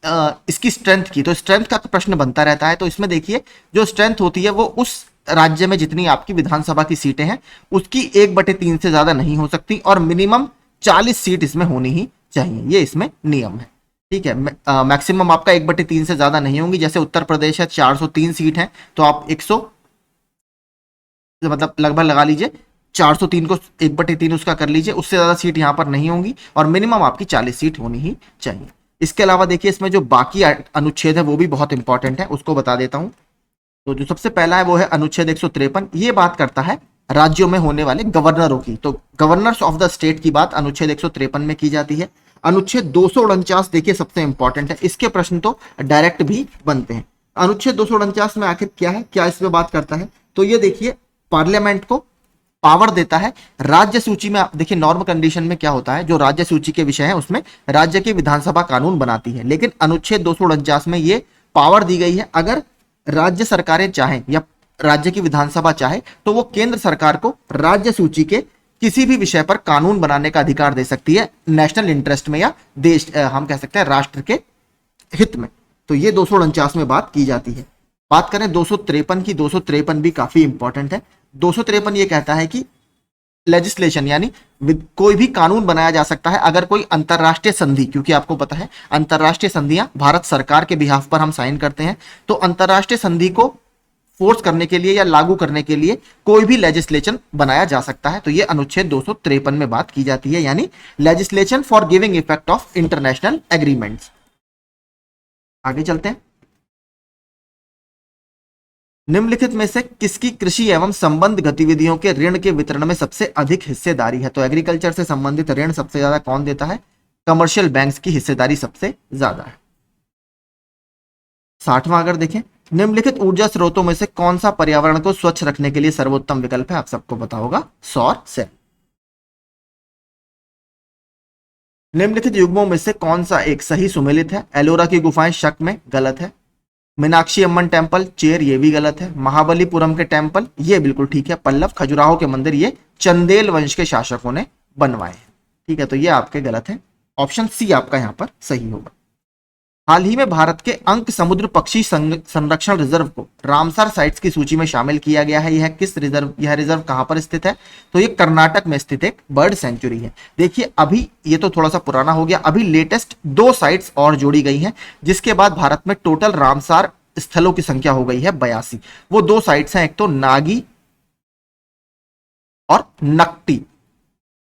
इसकी स्ट्रेंथ की, तो स्ट्रेंथ का प्रश्न बनता रहता है। तो इसमें देखिए जो स्ट्रेंथ होती है वो उस राज्य में जितनी आपकी विधानसभा की सीटें हैं उसकी 1/3 से ज्यादा नहीं हो सकती और मिनिमम 40 सीट इसमें होनी ही चाहिए, ये इसमें नियम है। ठीक है, मैक्सिमम आपका 1/3 से ज्यादा नहीं होंगी। जैसे उत्तर प्रदेश है 403 सीट है, तो आप 100 मतलब लगभग लगा लीजिए 403 को 1/3 उसका कर लीजिए, उससे ज्यादा सीट यहाँ पर नहीं होंगी और मिनिमम आपकी 40 सीट होनी ही चाहिए। इसके अलावा देखिए इसमें जो बाकी अनुच्छेद है वो भी बहुत इंपॉर्टेंट है, उसको बता देता हूं। तो जो सबसे पहला है वो है अनुच्छेद 153, ये बात करता है राज्यों में होने वाले गवर्नरों की। तो गवर्नर्स ऑफ द स्टेट की बात अनुच्छेद 153 में की जाती है। अनुच्छेद 249 देखिए सबसे इंपॉर्टेंट है, इसके प्रश्न तो डायरेक्ट भी बनते हैं। अनुच्छेद 249 में आखिर क्या है, क्या इसमें बात करता है, तो ये देखिए पार्लियामेंट को पावर देता है राज्य सूची में। आप देखिए नॉर्मल कंडीशन में क्या होता है, जो राज्य सूची के विषय हैं उसमें राज्य की विधानसभा कानून बनाती है, लेकिन अनुच्छेद 249 में ये पावर दी गई है अगर राज्य सरकारें चाहें या राज्य की विधानसभा चाहे तो वो केंद्र सरकार को राज्य सूची के किसी भी विषय पर कानून बनाने का अधिकार दे सकती है, नेशनल इंटरेस्ट में या देश हम कह सकते हैं राष्ट्र के हित में। तो ये 249 में बात की जाती है। बात करें 253 की, 253 भी काफी इंपॉर्टेंट है। 253 ये कहता है कि लेजिस्लेशन यानी कोई भी कानून बनाया जा सकता है अगर कोई अंतरराष्ट्रीय संधि, क्योंकि आपको पता है अंतरराष्ट्रीय संधियां भारत सरकार के बिहाफ पर हम साइन करते हैं, तो अंतरराष्ट्रीय संधि को फोर्स करने के लिए या लागू करने के लिए कोई भी लेजिस्लेशन बनाया जा सकता है। तो ये अनुच्छेद 253 में बात की जाती है, यानी legislation for giving effect of international agreements. आगे चलते हैं। निम्नलिखित में से किसकी कृषि एवं संबंध गतिविधियों के ऋण के वितरण में सबसे अधिक हिस्सेदारी है। तो एग्रीकल्चर से संबंधित ऋण सबसे ज्यादा कौन देता है, कमर्शियल बैंक्स की हिस्सेदारी सबसे ज्यादा है। 60वां अगर देखें, निम्नलिखित ऊर्जा स्रोतों में से कौन सा पर्यावरण को स्वच्छ रखने के लिए सर्वोत्तम विकल्प है। आप सबको पता होगा सौर सेल। निम्नलिखित युग्मों में से कौन सा एक सही सुमेलित है। एलोरा की गुफाएं शक में गलत है। मीनाक्षी अम्मन टेम्पल चेर ये भी गलत है। महाबलीपुरम के टेम्पल ये बिल्कुल ठीक है। पल्लव खजुराहो के मंदिर ये चंदेल वंश के शासकों ने बनवाए हैं। ठीक है, तो ये आपके गलत है, ऑप्शन सी आपका यहां पर सही होगा। हाल ही में भारत के अंक समुद्र पक्षी संरक्षण रिजर्व को रामसर साइट्स की सूची में शामिल किया गया है। यह रिजर्व कहां पर स्थित है, तो ये कर्नाटक में स्थित एक बर्ड सेंचुरी है। देखिए अभी ये तो थोड़ा सा पुराना हो गया, अभी लेटेस्ट 2 साइट्स और जोड़ी गई हैं, जिसके बाद भारत में टोटल रामसर स्थलों की संख्या हो गई है 82। वो 2 साइट्स हैं, एक तो नागी और नकटी,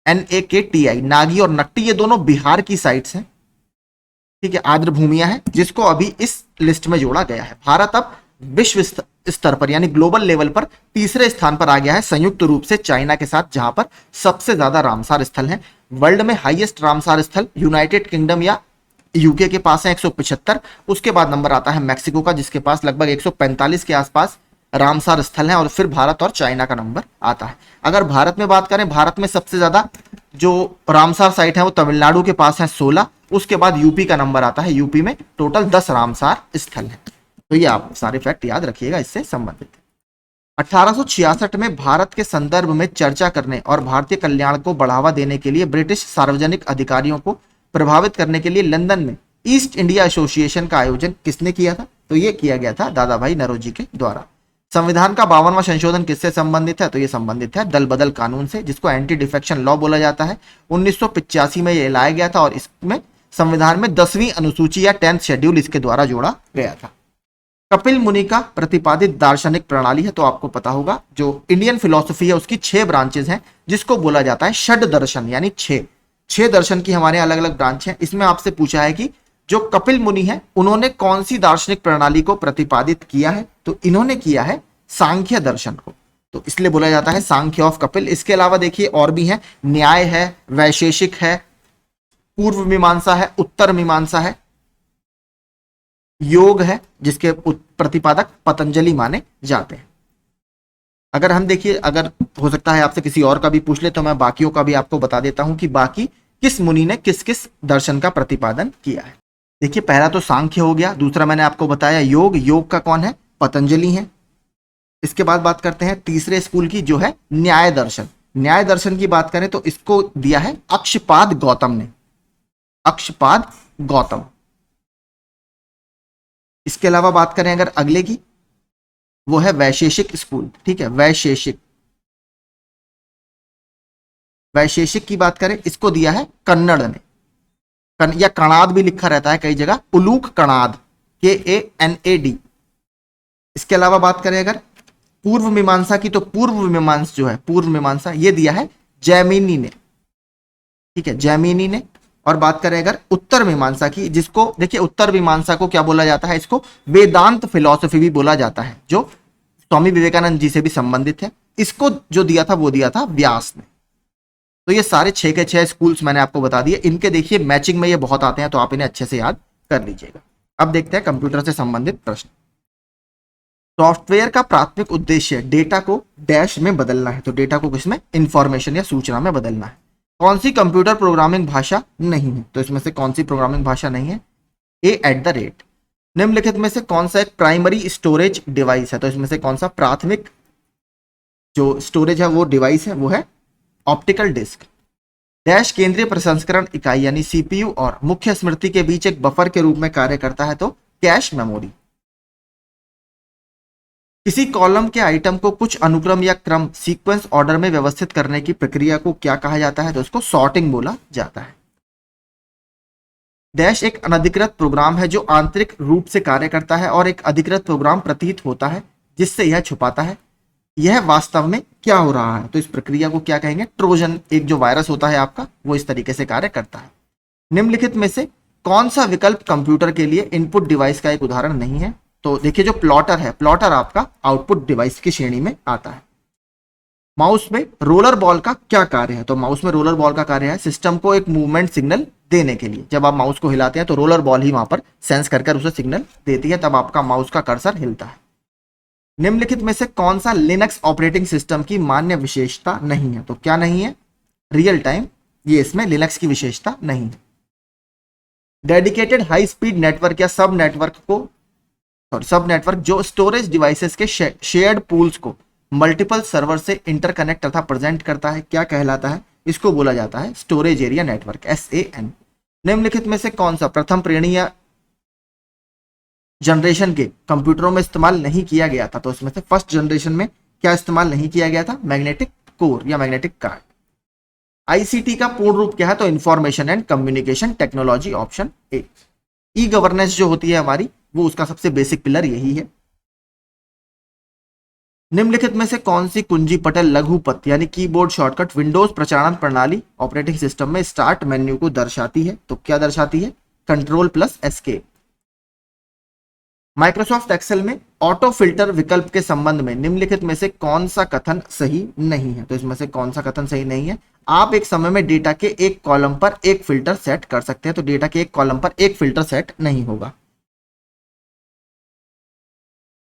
NAKTI, नागी और नकटी, ये दोनों बिहार की साइट्स हैं। ठीक है, आर्द्र भूमियां हैं जिसको अभी इस लिस्ट में जोड़ा गया है। भारत अब विश्व स्तर पर यानी ग्लोबल लेवल पर तीसरे स्थान पर आ गया है, संयुक्त रूप से चाइना के साथ, जहां पर सबसे ज्यादा रामसर स्थल हैं। वर्ल्ड में हाईएस्ट रामसर स्थल यूनाइटेड किंगडम या यूके के पास है 175। उसके बाद नंबर आता है मैक्सिको का, जिसके पास लगभग 145 के आसपास रामसर स्थल है, और फिर भारत और चाइना का नंबर आता है। अगर भारत में बात करें, भारत में सबसे ज्यादा जो रामसर साइट है वो तमिलनाडु के पास है 16। उसके बाद यूपी का नंबर आता है, यूपी में टोटल 10 रामसर स्थल है। तो ये आप सारे फैक्ट याद रखिएगा, इससे संबंधित। 1866 में भारत के संदर्भ में चर्चा करने और भारतीय कल्याण को बढ़ावा देने के लिए ब्रिटिश सार्वजनिक अधिकारियों को प्रभावित करने के लिए लंदन में ईस्ट इंडिया एसोसिएशन का आयोजन किसने किया था, तो ये किया गया था दादा भाई नौरोजी के द्वारा। संविधान का 52वां संशोधन किससे संबंधित है, तो ये संबंधित है दल बदल कानून से, जिसको एंटी डिफेक्शन लॉ बोला जाता है। 1985 में ये लाया गया था और इसमें संविधान में 10वीं अनुसूची या 10th शेड्यूल इसके द्वारा जोड़ा गया था। कपिल मुनि का प्रतिपादित दार्शनिक प्रणाली है, तो आपको पता होगा जो इंडियन फिलॉसफी है उसकी 6 ब्रांचेस हैं, जिसको बोला जाता है षड दर्शन, यानी 6 दर्शन की हमारे अलग अलग ब्रांच हैं। इसमें आपसे पूछा है कि जो कपिल मुनि है उन्होंने कौन सी दार्शनिक प्रणाली को प्रतिपादित किया है, तो इन्होंने किया है सांख्य दर्शन को, तो इसलिए बोला जाता है सांख्य ऑफ कपिल। इसके अलावा देखिए और भी है, न्याय है, वैशेषिक है, पूर्व मीमांसा है, उत्तर मीमांसा है, योग है जिसके प्रतिपादक पतंजलि माने जाते हैं। अगर हम देखिए, अगर हो सकता है आपसे किसी और का भी पूछ ले तो मैं बाकियों का भी आपको बता देता हूं कि बाकी किस मुनि ने किस किस दर्शन का प्रतिपादन किया है। देखिए पहला तो सांख्य हो गया, दूसरा मैंने आपको बताया योग, योग का कौन है, पतंजलि है। इसके बाद बात करते हैं तीसरे स्कूल की, जो है न्याय दर्शन। न्याय दर्शन की बात करें तो इसको दिया है अक्षपाद गौतम ने, अक्षपाद गौतम। इसके अलावा बात करें अगर अगले की, वो है वैशेषिक स्कूल, ठीक है, वैशेषिक। वैशेषिक की बात करें, इसको दिया है कन्नड़ ने, या कणाद भी लिखा रहता है कई जगह, उलूक कणाद, KANAD। इसके अलावा बात करें अगर पूर्व मीमांसा की, तो पूर्व मीमांसा जो है, पूर्व मीमांसा, ये दिया है जैमिनी ने, ठीक है, जैमिनी ने। और बात करें अगर उत्तर मीमांसा की, जिसको देखिए उत्तर मीमांसा को क्या बोला जाता है, इसको वेदांत फिलॉसफी भी बोला जाता है, जो स्वामी विवेकानंद जी से भी संबंधित है। इसको जो दिया था वो दिया था व्यास ने। तो ये सारे 6 के 6 स्कूल्स मैंने आपको बता दिए। इनके देखिए मैचिंग में ये बहुत आते हैं, तो आप इन्हें अच्छे से याद कर लीजिएगा। अब देखते हैं कंप्यूटर से संबंधित प्रश्न। सॉफ्टवेयर का प्राथमिक उद्देश्य डेटा को डैश में बदलना है, तो डेटा को किसमें, इंफॉर्मेशन या सूचना में बदलना है। कौन सी कंप्यूटर प्रोग्रामिंग भाषा नहीं है, तो इसमें से कौन सी प्रोग्रामिंग भाषा नहीं है, A@। निम्नलिखित में से कौन सा एक प्राइमरी स्टोरेज डिवाइस है, तो इसमें से कौन सा प्राथमिक जो स्टोरेज है वो डिवाइस है, वो है ऑप्टिकल डिस्क। डैश केंद्रीय प्रसंस्करण इकाई यानी CPU और मुख्य स्मृति के बीच एक बफर के रूप में कार्य करता है, तो कैश मेमोरी। किसी कॉलम के आइटम को कुछ अनुक्रम या क्रम सीक्वेंस ऑर्डर में व्यवस्थित करने की प्रक्रिया को क्या कहा जाता है, तो उसको सॉर्टिंग बोला जाता है। डैश एक अनधिकृत प्रोग्राम है जो आंतरिक रूप से कार्य करता है और एक अधिकृत प्रोग्राम प्रतीत होता है जिससे यह छुपाता है यह वास्तव में क्या हो रहा है, तो इस प्रक्रिया को क्या कहेंगे, ट्रोजन। एक जो वायरस होता है आपका, वो इस तरीके से कार्य करता है। निम्नलिखित में से कौन सा विकल्प कंप्यूटर के लिए इनपुट डिवाइस का एक उदाहरण नहीं है, तो देखिए जो प्लॉटर है, प्लॉटर आपका आउटपुट डिवाइस की श्रेणी में आता है। माउस में रोलर बॉल का क्या कार्य है, तो माउस में रोलर बॉल का कार्य है सिस्टम को एक मूवमेंट सिग्नल देने के लिए। जब आप माउस को हिलाते हैं तो रोलर बॉल ही वहां पर सेंस कर उसे सिग्नल देती है, तब आपका माउस का कर्सर हिलता है। निम्नलिखित में से कौन सा लिनक्स ऑपरेटिंग सिस्टम की मान्य विशेषता नहीं है, तो क्या नहीं है, रियल टाइम, ये इसमें लिनक्स की विशेषता नहीं है। डेडिकेटेड हाई स्पीड नेटवर्क या सब नेटवर्क जो स्टोरेज डिवाइसेस के शेयर्ड पूल्स को मल्टीपल सर्वर से इंटरकनेक्ट तथा प्रेजेंट करता है, क्या कहलाता है, इसको बोला जाता है स्टोरेज एरिया नेटवर्क, SAN। निम्नलिखित में से कौन सा प्रथम श्रेणी या जनरेशन के कंप्यूटरों में इस्तेमाल नहीं किया गया था, तो इसमें से फर्स्ट जनरेशन में क्या इस्तेमाल नहीं किया गया था, मैग्नेटिक कोर या मैग्नेटिक कार्ड। ICT का पूर्ण रूप क्या है, तो information and communication technology, option A. E governance जो होती है हमारी, वो उसका सबसे बेसिक पिलर यही है। निम्नलिखित में से कौन सी कुंजी पटल लघुपथ यानी कीबोर्ड शॉर्टकट विंडोज प्रचालन प्रणाली ऑपरेटिंग सिस्टम में स्टार्ट मेन्यू को दर्शाती है, तो क्या दर्शाती है, Ctrl+Escape। माइक्रोसॉफ्ट एक्सेल में ऑटो फिल्टर विकल्प के संबंध में निम्नलिखित में से कौन सा कथन सही नहीं है, तो इसमें से कौन सा कथन सही नहीं है, आप एक समय में डेटा के एक कॉलम पर एक फिल्टर सेट कर सकते हैं, तो डेटा के एक कॉलम पर एक फिल्टर सेट नहीं होगा।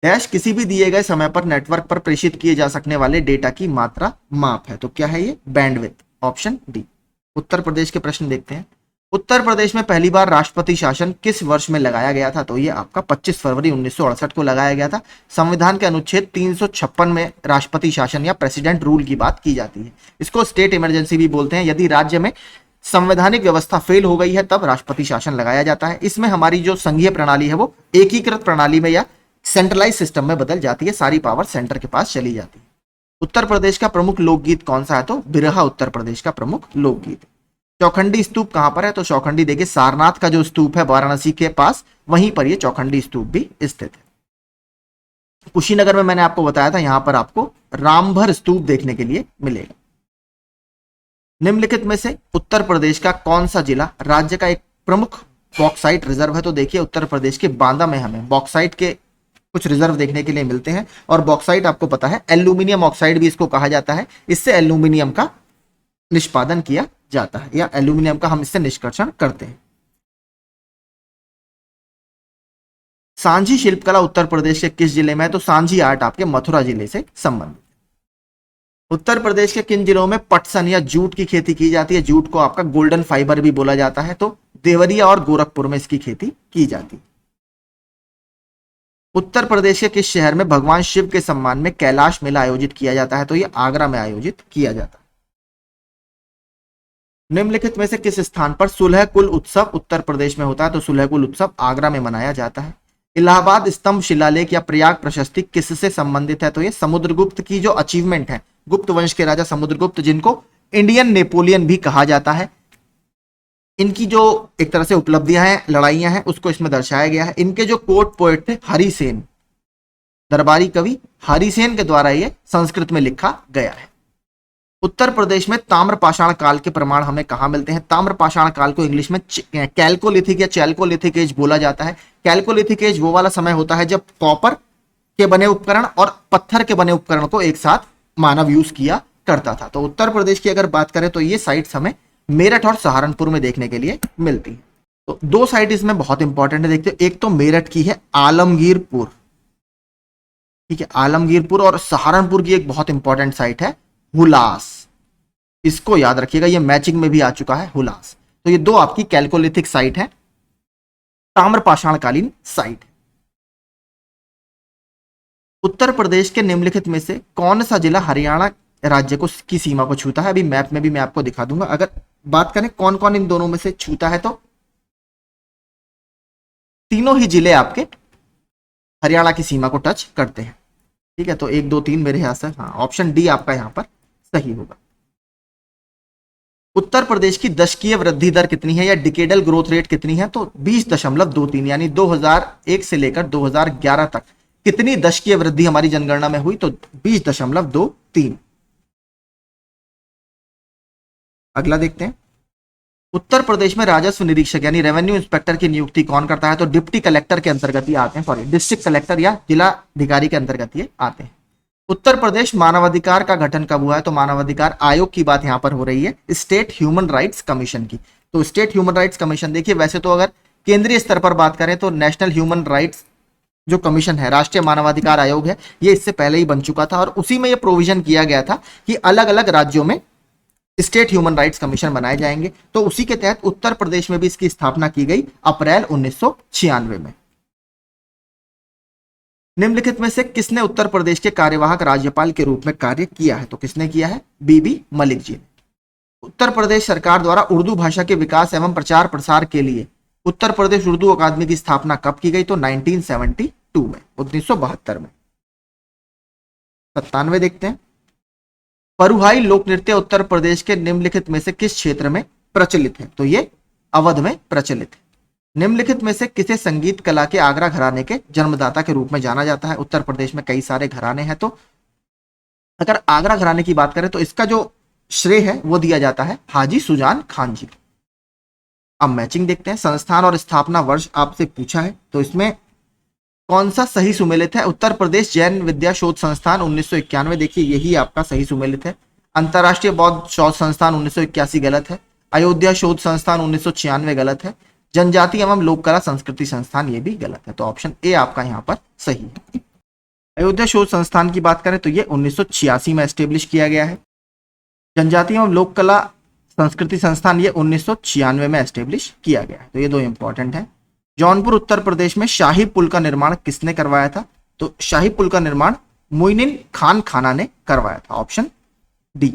डैश किसी भी दिए गए समय पर नेटवर्क पर प्रेषित किए जा सकने वाले डेटा की मात्रा माप है, तो क्या है ये, bandwidth, option D. Uttar Pradesh के प्रश्न देखते हैं। उत्तर प्रदेश में पहली बार राष्ट्रपति शासन किस वर्ष में लगाया गया था, तो ये आपका 25 फरवरी 1968 को लगाया गया था। संविधान के अनुच्छेद 356 में राष्ट्रपति शासन या प्रेसिडेंट रूल की बात की जाती है। इसको स्टेट इमरजेंसी भी बोलते हैं। यदि राज्य में संवैधानिक व्यवस्था फेल हो गई है तब राष्ट्रपति शासन लगाया जाता है। इसमें हमारी जो संघीय प्रणाली है वो एकीकृत प्रणाली में या सेंट्रलाइज सिस्टम में बदल जाती है, सारी पावर सेंटर के पास चली जाती है। उत्तर प्रदेश का प्रमुख लोकगीत कौन सा है, तो बिरहा उत्तर प्रदेश का प्रमुख लोकगीत। चौखंडी स्तूप कहां पर है, तो चौखंडी देखिए सारनाथ का जो स्तूप है वाराणसी के पास, वहीं पर ये चौखंडी स्तूप भी स्थित है। कुशीनगर में मैंने आपको बताया था, यहां पर आपको रामभर स्तूप देखने के लिए मिलेगा। निम्नलिखित में से उत्तर प्रदेश का कौन सा जिला राज्य का एक प्रमुख बॉक्साइट रिजर्व है, तो देखिए उत्तर प्रदेश के बांदा में हमें बॉक्साइट के कुछ रिजर्व देखने के लिए मिलते हैं। और बॉक्साइट आपको पता है एल्यूमिनियम ऑक्साइड भी इसको कहा जाता है, इससे एल्यूमिनियम का निष्पादन किया जाता है या एल्यूमिनियम का हम इससे निष्कर्षण करते हैं। सांझी शिल्पकला उत्तर प्रदेश के किस जिले में है, तो सांझी आर्ट आपके मथुरा जिले से संबंधित। उत्तर प्रदेश के किन जिलों में पटसन या जूट की खेती की जाती है, जूट को आपका गोल्डन फाइबर भी बोला जाता है, तो देवरिया और गोरखपुर में इसकी खेती की जाती है। उत्तर प्रदेश के किस शहर में भगवान शिव के सम्मान में कैलाश मेला आयोजित किया जाता है, तो यह आगरा में आयोजित किया जाता है। निम्नलिखित में से किस स्थान पर सुलह कुल उत्सव उत्तर प्रदेश में होता है, तो सुलह कुल उत्सव आगरा में मनाया जाता है। इलाहाबाद स्तंभ शिलालेख या प्रयाग प्रशस्ति किससे संबंधित है? तो ये समुद्रगुप्त की जो अचीवमेंट है, गुप्त वंश के राजा समुद्रगुप्त, जिनको इंडियन नेपोलियन भी कहा जाता है, इनकी जो एक तरह से उपलब्धियां हैं, लड़ाइयां हैं, उसको इसमें दर्शाया गया है। इनके जो कोर्ट पोएट थे हरिसेन, दरबारी कवि हरिसेन के द्वारा ये संस्कृत में लिखा गया है। उत्तर प्रदेश में ताम्रपाषाण काल के प्रमाण हमें कहां मिलते हैं? ताम्रपाषाण काल को इंग्लिश में कैल्कोलिथिक या चैल्कोलिथिक एज बोला जाता है। कैल्कोलिथिक एज वो वाला समय होता है जब कॉपर के बने उपकरण और पत्थर के बने उपकरण को एक साथ मानव यूज किया करता था। तो उत्तर प्रदेश की अगर बात करें तो ये साइट्स हमें मेरठ और सहारनपुर में देखने के लिए मिलती है। तो दो साइट इसमें बहुत इंपॉर्टेंट है, देखते हो। एक तो मेरठ की है आलमगीरपुर, ठीक है, आलमगीरपुर, और सहारनपुर की एक बहुत इंपॉर्टेंट साइट है हुलास। इसको याद रखिएगा, ये मैचिंग में भी आ चुका है हुलास। तो ये दो आपकी कैल्कोलिथिक साइट है, ताम्रपाषाणकालीन साइट है। उत्तर प्रदेश के निम्नलिखित में से कौन सा जिला हरियाणा राज्य को की सीमा को छूता है? अभी मैप में भी मैं आपको दिखा दूंगा। अगर बात करें कौन कौन इन दोनों में से छूता है, तो तीनों ही जिले आपके हरियाणा की सीमा को टच करते हैं, ठीक है। तो 1 2 3 मेरे ख्याल से हाँ, ऑप्शन डी आपका यहां पर सही होगा। उत्तर प्रदेश की दशकीय वृद्धि दर कितनी है या डिकेडल ग्रोथ रेट कितनी है? तो 20.23, यानी 2001 से लेकर 2011 तक कितनी दशकीय वृद्धि हमारी जनगणना में हुई? तो 20.23। अगला देखते हैं। उत्तर प्रदेश में राजस्व निरीक्षक यानी रेवेन्यू इंस्पेक्टर की नियुक्ति कौन करता है? तो डिप्टी कलेक्टर के अंतर्गत ही आते हैं, सॉरी, डिस्ट्रिक्ट कलेक्टर या जिलाधिकारी के अंतर्गत ये आते हैं। उत्तर प्रदेश मानवाधिकार का गठन कब हुआ है? तो मानवाधिकार आयोग की बात यहां पर हो रही है, स्टेट ह्यूमन राइट्स कमीशन की। तो स्टेट ह्यूमन राइट्स कमीशन, देखिए वैसे तो अगर केंद्रीय स्तर पर बात करें तो नेशनल ह्यूमन राइट्स जो कमीशन है, राष्ट्रीय मानवाधिकार आयोग है, ये इससे पहले ही बन चुका था और उसी में ये प्रोविजन किया गया था कि अलग अलग राज्यों में स्टेट ह्यूमन राइट्स कमीशन बनाए जाएंगे। तो उसी के तहत उत्तर प्रदेश में भी इसकी स्थापना की गई अप्रैल 1996 में। निम्नलिखित में से किसने उत्तर प्रदेश के कार्यवाहक राज्यपाल के रूप में कार्य किया है? तो किसने किया है? बीबी मलिक जी ने। उत्तर प्रदेश सरकार द्वारा उर्दू भाषा के विकास एवं प्रचार प्रसार के लिए उत्तर प्रदेश उर्दू अकादमी की स्थापना कब की गई? तो 1972 में, 1972 में। 97 देखते हैं। परुहाई लोक नृत्य उत्तर प्रदेश के निम्नलिखित में से किस क्षेत्र में प्रचलित है? तो ये अवध में प्रचलित है। निम्नलिखित में से किसे संगीत कला के आगरा घराने के जन्मदाता के रूप में जाना जाता है? उत्तर प्रदेश में कई सारे घराने हैं, तो अगर आगरा घराने की बात करें तो इसका जो श्रेय है वो दिया जाता है हाजी सुजान खान जी। अब मैचिंग देखते हैं। संस्थान और स्थापना वर्ष आपसे पूछा है, तो इसमें कौन सा सही सुमेलित है? उत्तर प्रदेश जैन विद्या शोध संस्थान 1991, देखिए यही आपका सही सुमेलित है। अंतरराष्ट्रीय बौद्ध शोध संस्थान 1981 गलत है। अयोध्या शोध संस्थान 1996 गलत है। जनजाति एवं लोक कला संस्कृति संस्थान ये भी गलत है। तो ऑप्शन ए आपका यहाँ पर सही है। अयोध्या शोध संस्थान की बात करें तो ये 1986 में एस्टेब्लिश किया गया है। जनजाति एवं लोक कला संस्कृति संस्थान ये 1996 में एस्टेब्लिश किया गया है। तो ये दो इंपॉर्टेंट है। जौनपुर उत्तर प्रदेश में शाही पुल का निर्माण किसने करवाया था? तो शाही पुल का निर्माण मोइनुद्दीन खान खाना ने करवाया था, ऑप्शन डी।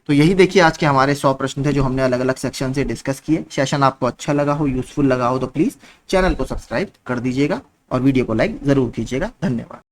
तो यही देखिए आज के हमारे 100 प्रश्न थे जो हमने अलग अलग सेक्शन से डिस्कस किए। सेशन आपको अच्छा लगा हो, यूजफुल लगा हो तो प्लीज चैनल को सब्सक्राइब कर दीजिएगा और वीडियो को लाइक जरूर कीजिएगा। धन्यवाद।